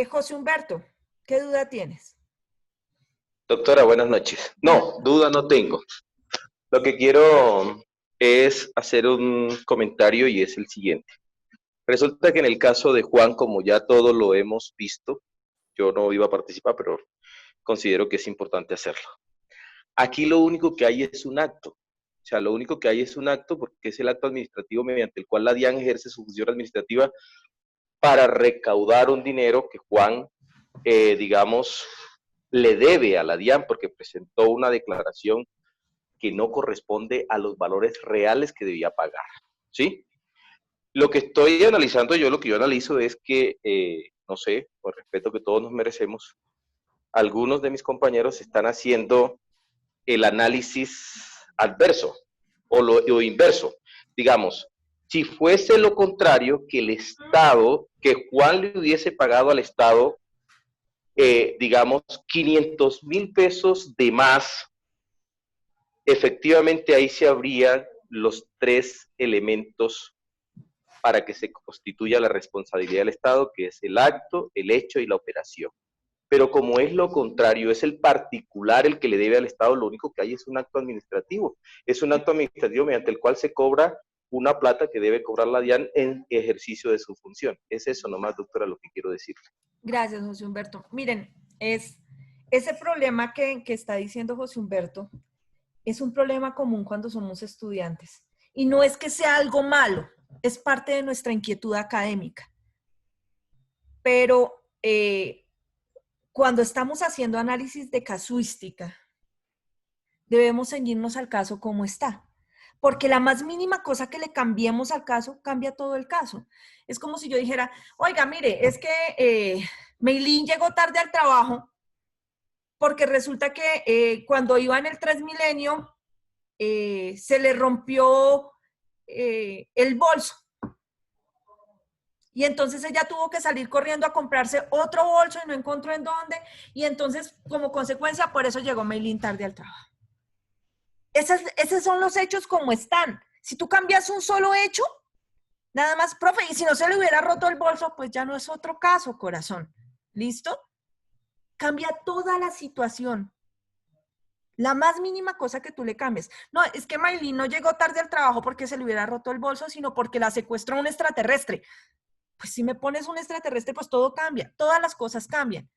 José Humberto, ¿qué duda tienes? Doctora, buenas noches. No, duda no tengo. Lo que quiero es hacer un comentario y es el siguiente. Resulta que en el caso de Juan, como ya todos lo hemos visto, yo no iba a participar, pero considero que es importante hacerlo. Aquí lo único que hay es un acto. O sea, lo único que hay es un acto porque es el acto administrativo mediante el cual la DIAN ejerce su función administrativa para recaudar un dinero que Juan, digamos, le debe a la DIAN porque presentó una declaración que no corresponde a los valores reales que debía pagar. ¿Sí? Lo que estoy analizando yo, lo que yo analizo es que, no sé, por respeto que todos nos merecemos, algunos de mis compañeros están haciendo el análisis adverso o inverso. Digamos, si fuese lo contrario, que el Estado, que Juan le hubiese pagado al Estado, digamos, 500,000 pesos de más, efectivamente ahí se habrían los tres elementos para que se constituya la responsabilidad del Estado, que es el acto, el hecho y la operación. Pero como es lo contrario, es el particular el que le debe al Estado, lo único que hay es un acto administrativo. Es un acto administrativo mediante el cual se cobra una plata que debe cobrar la DIAN en ejercicio de su función. Es eso nomás, doctora, lo que quiero decir. Gracias, José Humberto. Miren, ese problema que está diciendo José Humberto es un problema común cuando somos estudiantes. Y no es que sea algo malo, es parte de nuestra inquietud académica. Pero cuando estamos haciendo análisis de casuística, debemos ceñirnos al caso como está. Porque la más mínima cosa que le cambiemos al caso, cambia todo el caso. Es como si yo dijera, oiga, mire, es que Meilín llegó tarde al trabajo porque resulta que cuando iba en el Transmilenio se le rompió el bolso. Y entonces ella tuvo que salir corriendo a comprarse otro bolso y no encontró en dónde. Y entonces, como consecuencia, por eso llegó Meilín tarde al trabajo. Esos son los hechos como están. Si tú cambias un solo hecho, nada más, profe, y si no se le hubiera roto el bolso, pues ya no es otro caso, corazón. ¿Listo? Cambia toda la situación. La más mínima cosa que tú le cambies. No, es que Meilín no llegó tarde al trabajo porque se le hubiera roto el bolso, sino porque la secuestró un extraterrestre. Pues si me pones un extraterrestre, pues todo cambia. Todas las cosas cambian.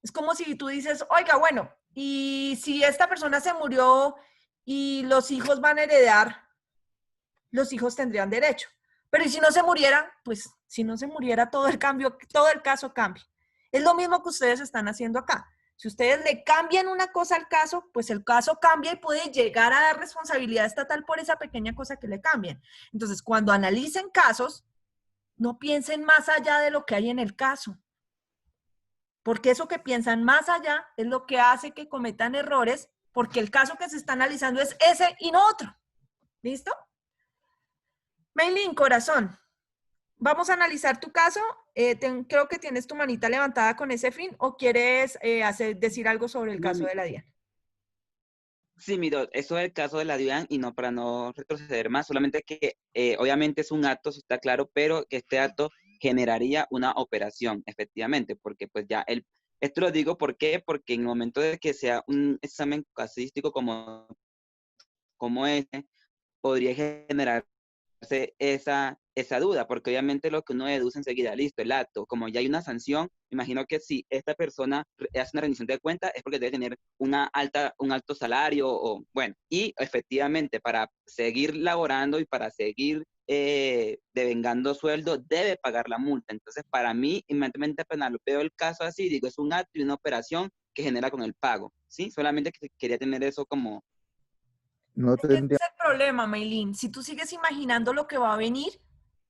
Es como si tú dices, oiga, bueno, y si esta persona se murió y los hijos van a heredar, los hijos tendrían derecho. Pero ¿y si no se muriera? Pues si no se muriera, todo el caso cambia. Es lo mismo que ustedes están haciendo acá. Si ustedes le cambian una cosa al caso, pues el caso cambia y puede llegar a dar responsabilidad estatal por esa pequeña cosa que le cambian. Entonces, cuando analicen casos, no piensen más allá de lo que hay en el caso. Porque eso que piensan más allá es lo que hace que cometan errores, porque el caso que se está analizando es ese y no otro. ¿Listo? Meilín, corazón, vamos a analizar tu caso. Creo que tienes tu manita levantada con ese fin, ¿o quieres decir algo sobre el caso de la DIAN? Sí, mira, eso es el caso de la DIAN y no para no retroceder más, solamente que obviamente es un acto, eso está claro, pero que este acto generaría una operación, efectivamente, porque pues ya esto lo digo, ¿por qué? Porque en el momento de que sea un examen casístico como este, podría generarse esa duda, porque obviamente lo que uno deduce enseguida, listo, el acto, como ya hay una sanción, me imagino que si esta persona hace una rendición de cuentas es porque debe tener un alto salario, o bueno, y efectivamente para seguir laborando y para seguir devengando sueldo, debe pagar la multa. Entonces, para mí, inmediatamente penal, veo el caso así, digo, es un acto y una operación que genera con el pago, ¿sí? Solamente que quería tener eso como... No Es que ese tendría, es el problema, Meilín. Si tú sigues imaginando lo que va a venir,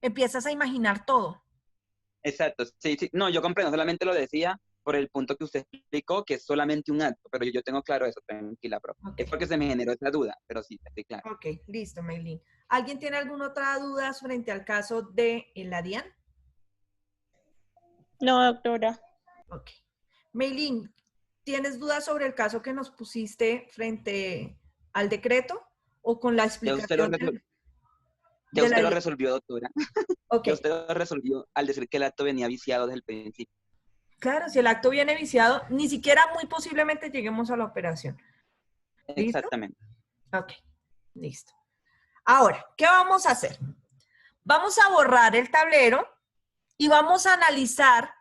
empiezas a imaginar todo. Exacto, sí, sí. No, yo comprendo, solamente lo decía por el punto que usted explicó, que es solamente un acto, pero yo tengo claro eso, tranquila, profe. Okay. Es porque se me generó esa duda, pero sí, estoy claro. Ok, listo, Meilín. ¿Alguien tiene alguna otra duda frente al caso de la DIAN? No, doctora. Ok. Meilín, ¿tienes dudas sobre el caso que nos pusiste frente al decreto o con la explicación Ya usted lo DIAN? resolvió, doctora. Okay. Ya usted lo resolvió al decir que el acto venía viciado desde el principio. Claro, si el acto viene viciado, ni siquiera muy posiblemente lleguemos a la operación. ¿Listo? Exactamente. Ok, listo. Ahora, ¿qué vamos a hacer? Vamos a borrar el tablero y vamos a analizar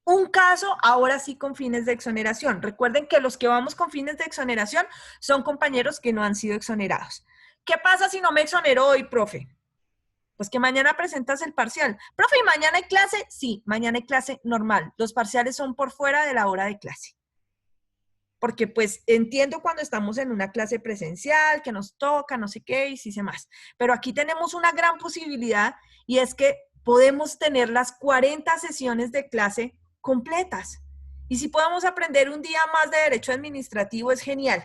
un caso, ahora sí con fines de exoneración. Recuerden que los que vamos con fines de exoneración son compañeros que no han sido exonerados. ¿Qué pasa si no me exonero hoy, profe? Pues que mañana presentas el parcial. Profe, ¿y mañana hay clase? Sí, mañana hay clase normal. Los parciales son por fuera de la hora de clase. Porque pues entiendo cuando estamos en una clase presencial, que nos toca, no sé qué, y sí sé más. Pero aquí tenemos una gran posibilidad y es que podemos tener las 40 sesiones de clase completas. Y si podemos aprender un día más de derecho administrativo es genial.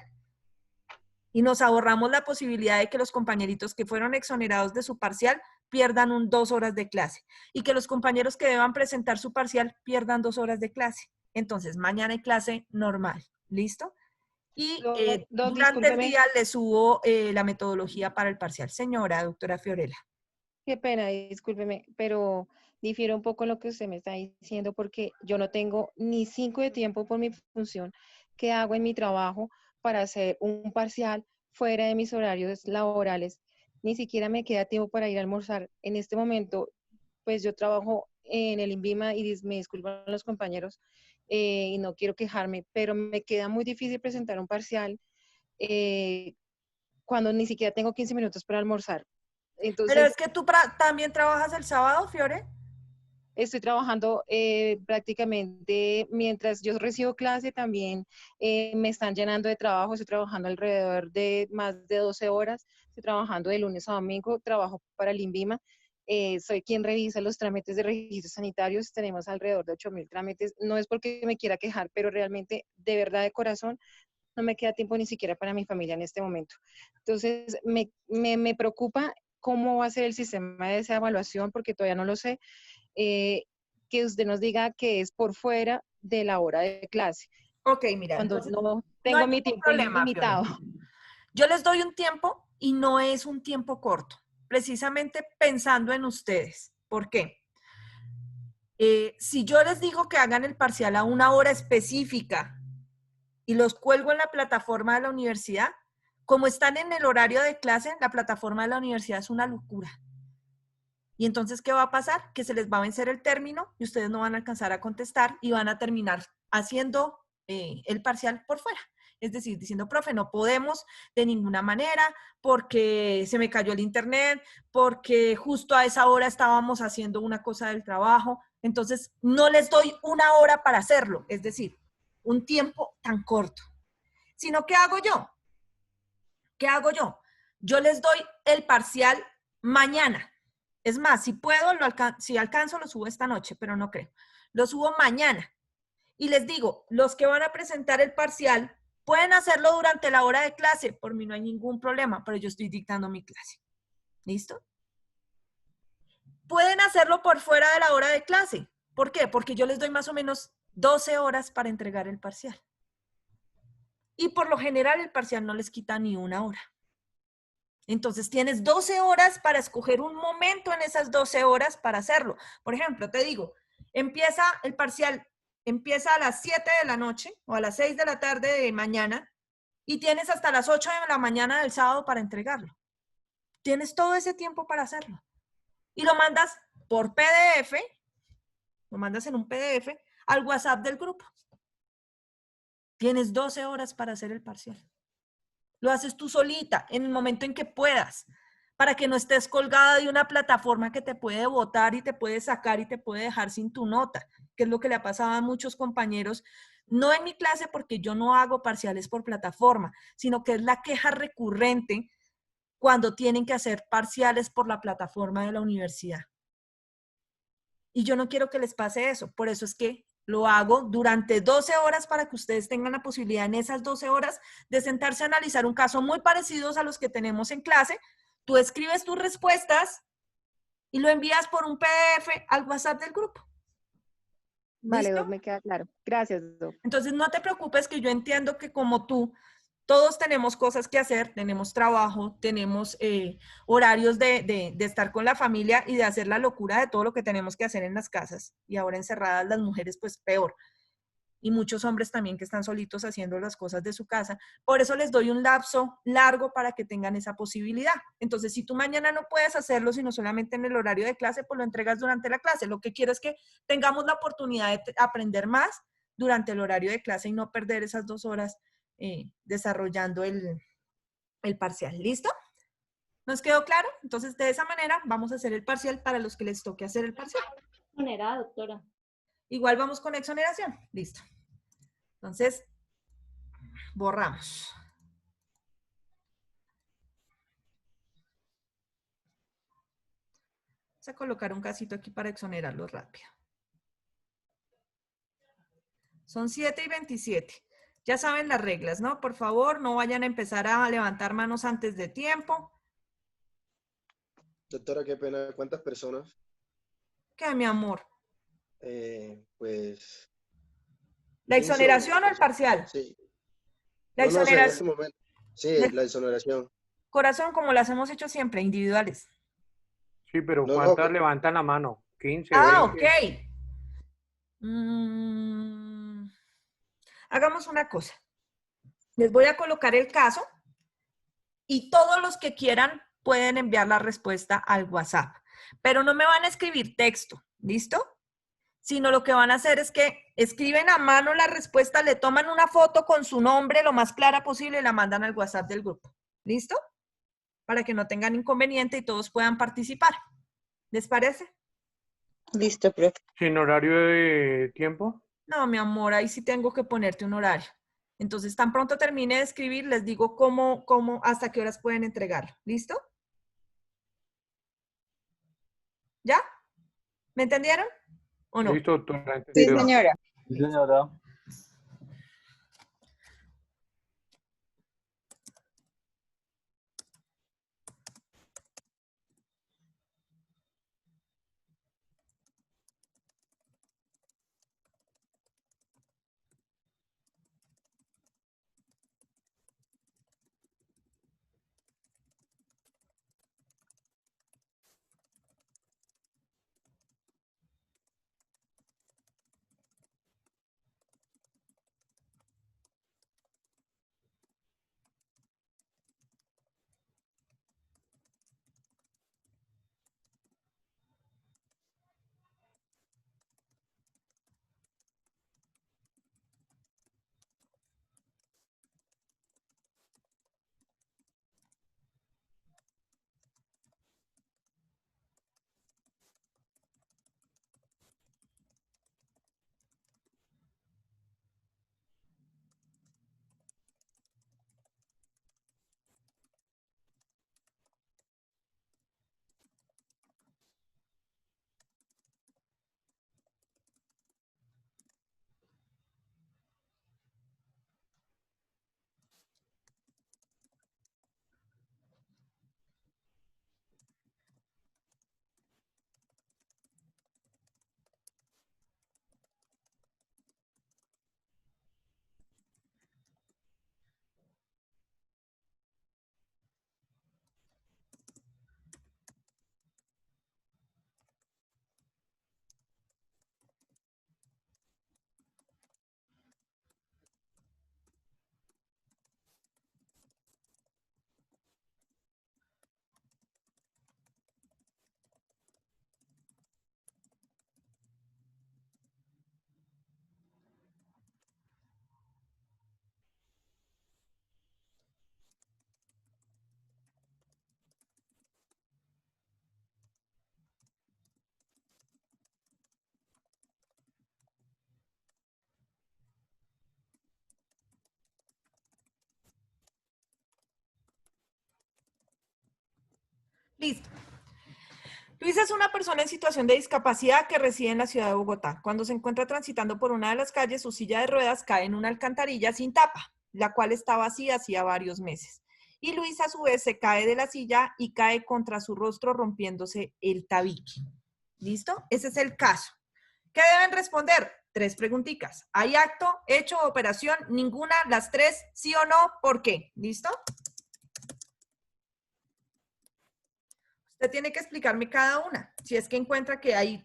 Y nos ahorramos la posibilidad de que los compañeritos que fueron exonerados de su parcial pierdan 2 horas de clase. Y que los compañeros que deban presentar su parcial pierdan 2 horas de clase. Entonces, mañana hay clase normal. ¿Listo? Y durante el día le subo la metodología para el parcial. Señora, doctora Fiorella. Qué pena, discúlpeme, pero difiero un poco en lo que usted me está diciendo porque yo no tengo ni 5 de tiempo por mi función que hago en mi trabajo para hacer un parcial fuera de mis horarios laborales. Ni siquiera me queda tiempo para ir a almorzar. En este momento, pues yo trabajo en el INVIMA y me disculpan los compañeros, y no quiero quejarme, pero me queda muy difícil presentar un parcial cuando ni siquiera tengo 15 minutos para almorzar. Entonces, pero es que tú también trabajas el sábado, Fiore. Estoy trabajando prácticamente mientras yo recibo clase, también me están llenando de trabajo. Estoy trabajando alrededor de más de 12 horas. Estoy trabajando de lunes a domingo, trabajo para el INVIMA. Soy quien revisa los trámites de registros sanitarios. Tenemos alrededor de 8,000 trámites. No es porque me quiera quejar, pero realmente, de verdad, de corazón, no me queda tiempo ni siquiera para mi familia en este momento. Entonces, me preocupa cómo va a ser el sistema de esa evaluación, porque todavía no lo sé. Que usted nos diga que es por fuera de la hora de clase. Ok, mira. Cuando entonces, no tengo mi tiempo limitado. Yo les doy un tiempo y no es un tiempo corto, precisamente pensando en ustedes. ¿Por qué? Si yo les digo que hagan el parcial a una hora específica y los cuelgo en la plataforma de la universidad, como están en el horario de clase, la plataforma de la universidad es una locura. Y entonces, ¿qué va a pasar? Que se les va a vencer el término y ustedes no van a alcanzar a contestar y van a terminar haciendo el parcial por fuera. Es decir, diciendo, profe, no podemos de ninguna manera porque se me cayó el internet, porque justo a esa hora estábamos haciendo una cosa del trabajo. Entonces, no les doy una hora para hacerlo, es decir, un tiempo tan corto. Sino, ¿qué hago yo? ¿Qué hago yo? Yo les doy el parcial mañana. Es más, si puedo, si alcanzo, lo subo esta noche, pero no creo. Lo subo mañana. Y les digo, los que van a presentar el parcial pueden hacerlo durante la hora de clase. Por mí no hay ningún problema, pero yo estoy dictando mi clase. ¿Listo? Pueden hacerlo por fuera de la hora de clase. ¿Por qué? Porque yo les doy más o menos 12 horas para entregar el parcial. Y por lo general el parcial no les quita ni una hora. Entonces tienes 12 horas para escoger un momento en esas 12 horas para hacerlo. Por ejemplo, te digo, el parcial empieza a las 7 de la noche o a las 6 de la tarde de mañana y tienes hasta las 8 de la mañana del sábado para entregarlo. Tienes todo ese tiempo para hacerlo. Y lo mandas por PDF, lo mandas en un PDF al WhatsApp del grupo. Tienes 12 horas para hacer el parcial. Lo haces tú solita, en el momento en que puedas, para que no estés colgada de una plataforma que te puede botar y te puede sacar y te puede dejar sin tu nota, que es lo que le ha pasado a muchos compañeros, no en mi clase porque yo no hago parciales por plataforma, sino que es la queja recurrente cuando tienen que hacer parciales por la plataforma de la universidad. Y yo no quiero que les pase eso, por eso es que lo hago durante 12 horas para que ustedes tengan la posibilidad en esas 12 horas de sentarse a analizar un caso muy parecido a los que tenemos en clase. Tú escribes tus respuestas y lo envías por un PDF al WhatsApp del grupo. Vale, ¿Listo? Doc, me queda claro. Gracias, Doc. Entonces no te preocupes, que yo entiendo que como tú, todos tenemos cosas que hacer, tenemos trabajo, tenemos horarios de estar con la familia y de hacer la locura de todo lo que tenemos que hacer en las casas. Y ahora encerradas las mujeres, pues peor. Y muchos hombres también que están solitos haciendo las cosas de su casa. Por eso les doy un lapso largo para que tengan esa posibilidad. Entonces, si tú mañana no puedes hacerlo, sino solamente en el horario de clase, pues lo entregas durante la clase. Lo que quiero es que tengamos la oportunidad de aprender más durante el horario de clase y no perder esas 2 horas desarrollando el parcial. ¿Listo? ¿Nos quedó claro? Entonces, de esa manera vamos a hacer el parcial para los que les toque hacer el parcial. Exonerada, doctora. Igual vamos con exoneración. Listo. Entonces, borramos. Vamos a colocar un casito aquí para exonerarlo rápido. Son 7:27. Ya saben las reglas, ¿no? Por favor, no vayan a empezar a levantar manos antes de tiempo. Doctora, qué pena. ¿Cuántas personas? ¿Qué, mi amor? Pues... ¿La exoneración o el parcial? Sí. La No, no sé, en este exoneración. momento. Sí, la exoneración. Corazón, como las hemos hecho siempre, individuales. Sí, pero No, ¿cuántas no, levantan la mano? 15, Ah, 20. ok. Hagamos una cosa. Les voy a colocar el caso y todos los que quieran pueden enviar la respuesta al WhatsApp. Pero no me van a escribir texto, ¿listo? Sino lo que van a hacer es que escriben a mano la respuesta, le toman una foto con su nombre lo más clara posible y la mandan al WhatsApp del grupo. ¿Listo? Para que no tengan inconveniente y todos puedan participar. ¿Les parece? Listo, profe. ¿Sin horario de tiempo? No, mi amor, ahí sí tengo que ponerte un horario. Entonces, tan pronto termine de escribir, les digo hasta qué horas pueden entregarlo. ¿Listo? ¿Ya? ¿Me entendieron? ¿O no? Listo, doctora. Sí, señora. Sí, señora. Listo. Luis es una persona en situación de discapacidad que reside en la ciudad de Bogotá. Cuando se encuentra transitando por una de las calles, su silla de ruedas cae en una alcantarilla sin tapa, la cual está vacía hacía varios meses. Y Luis a su vez se cae de la silla y cae contra su rostro rompiéndose el tabique. ¿Listo? Ese es el caso. ¿Qué deben responder? 3 preguntitas. ¿Hay acto, hecho o operación? Ninguna, las 3, sí o no, ¿por qué? ¿Listo? Usted tiene que explicarme cada una, si es que encuentra que hay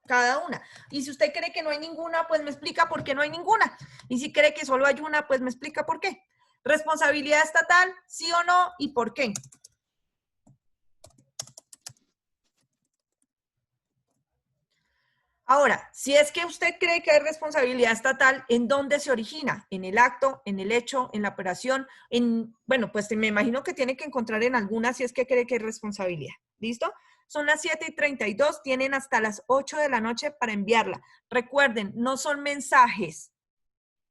cada una. Y si usted cree que no hay ninguna, pues me explica por qué no hay ninguna. Y si cree que solo hay una, pues me explica por qué. ¿Responsabilidad estatal, sí o no, y por qué? Ahora, si es que usted cree que hay responsabilidad estatal, ¿en dónde se origina? ¿En el acto, en el hecho, en la operación? Bueno, pues me imagino que tiene que encontrar en alguna si es que cree que hay responsabilidad. ¿Listo? Son las 7:32, tienen hasta las 8 de la noche para enviarla. Recuerden, no son mensajes,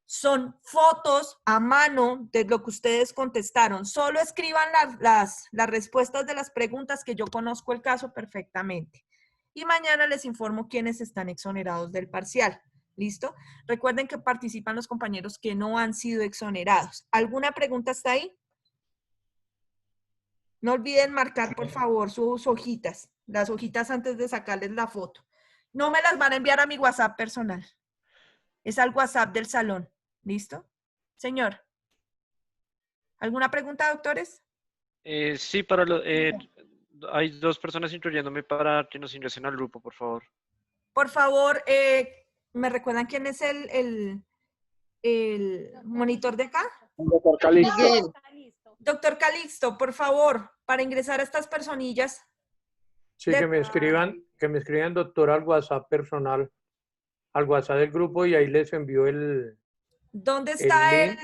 son fotos a mano de lo que ustedes contestaron. Solo escriban las respuestas de las preguntas, que yo conozco el caso perfectamente. Y mañana les informo quiénes están exonerados del parcial. ¿Listo? Recuerden que participan los compañeros que no han sido exonerados. ¿Alguna pregunta hasta ahí? No olviden marcar, por favor, sus hojitas. Las hojitas antes de sacarles la foto. No me las van a enviar a mi WhatsApp personal. Es al WhatsApp del salón. ¿Listo? Señor. ¿Alguna pregunta, doctores? Sí, hay 2 personas instruyéndome para que nos ingresen al grupo, por favor. Por favor, ¿me recuerdan quién es el monitor de acá? Doctor Calixto. Doctor Calixto, por favor, para ingresar a estas personillas. Sí, que me escriban, doctor, al WhatsApp personal, al WhatsApp del grupo, y ahí les envío el... ¿Dónde está link?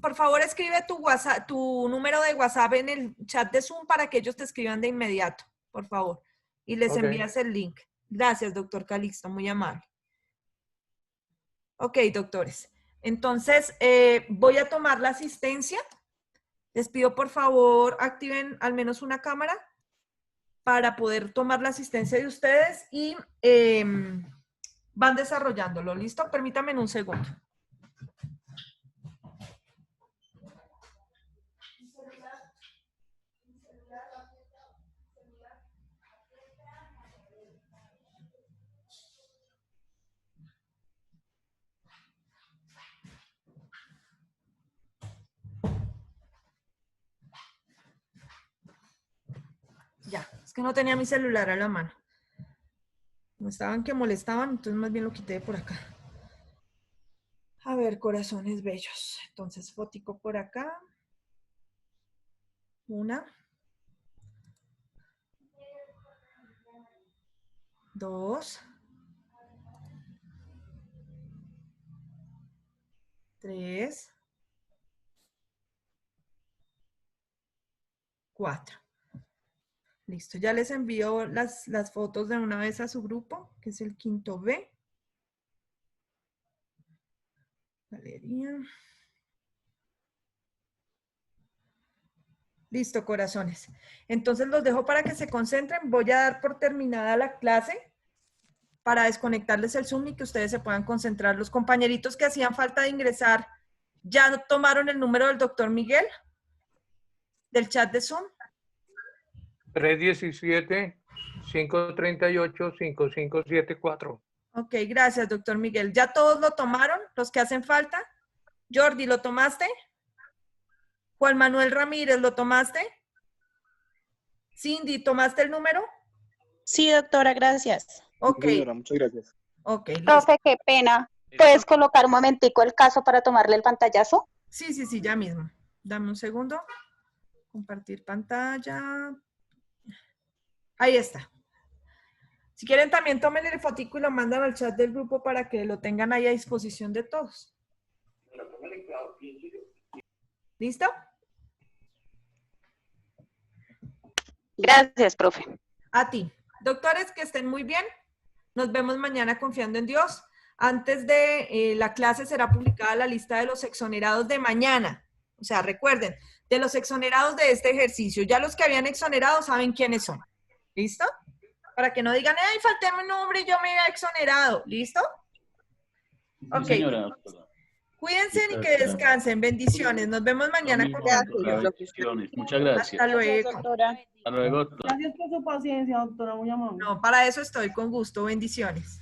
Por favor, escribe tu WhatsApp, tu número de WhatsApp en el chat de Zoom para que ellos te escriban de inmediato, por favor. Y les envías el link. Gracias, doctor Calixto, muy amable. Ok, doctores. Entonces, voy a tomar la asistencia. Les pido, por favor, activen al menos una cámara para poder tomar la asistencia de ustedes y van desarrollándolo. ¿Listo? Permítanme un segundo. Ya, es que no tenía mi celular a la mano. Me estaban que molestaban, entonces más bien lo quité de por acá. A ver, corazones bellos. Entonces, fotico por acá. 1. 2. 3. 4. Listo, ya les envío las fotos de una vez a su grupo, que es el 5º B. Galería. Listo, corazones. Entonces los dejo para que se concentren. Voy a dar por terminada la clase para desconectarles el Zoom y que ustedes se puedan concentrar. Los compañeritos que hacían falta de ingresar, ¿ya tomaron el número del doctor Miguel? ¿Del chat de Zoom? 317-538-5574. Ok, gracias, doctor Miguel. ¿Ya todos lo tomaron, los que hacen falta? Jordi, ¿lo tomaste? Juan Manuel Ramírez, ¿lo tomaste? Cindy, ¿tomaste el número? Sí, doctora, gracias. Ok. Señora, muchas gracias. Ok, listo. Profe, qué pena. ¿Puedes colocar un momentico el caso para tomarle el pantallazo? Sí, ya mismo. Dame un segundo. Compartir pantalla. Ahí está. Si quieren también tomen el fotico y lo mandan al chat del grupo para que lo tengan ahí a disposición de todos. ¿Listo? Gracias, profe. A ti. Doctores, que estén muy bien. Nos vemos mañana confiando en Dios. Antes de la clase será publicada la lista de los exonerados de mañana. O sea, recuerden, de los exonerados de este ejercicio. Ya los que habían exonerado saben quiénes son. ¿Listo? Para que no digan, ay, falté mi nombre y yo me había exonerado. ¿Listo? Ok. Señora. Cuídense y que descansen. Bendiciones. Nos vemos mañana. Bendiciones. Muchas gracias. Hasta luego. Hasta luego, doctora. Gracias por su paciencia, doctora, muy amable. No, para eso estoy, con gusto. Bendiciones.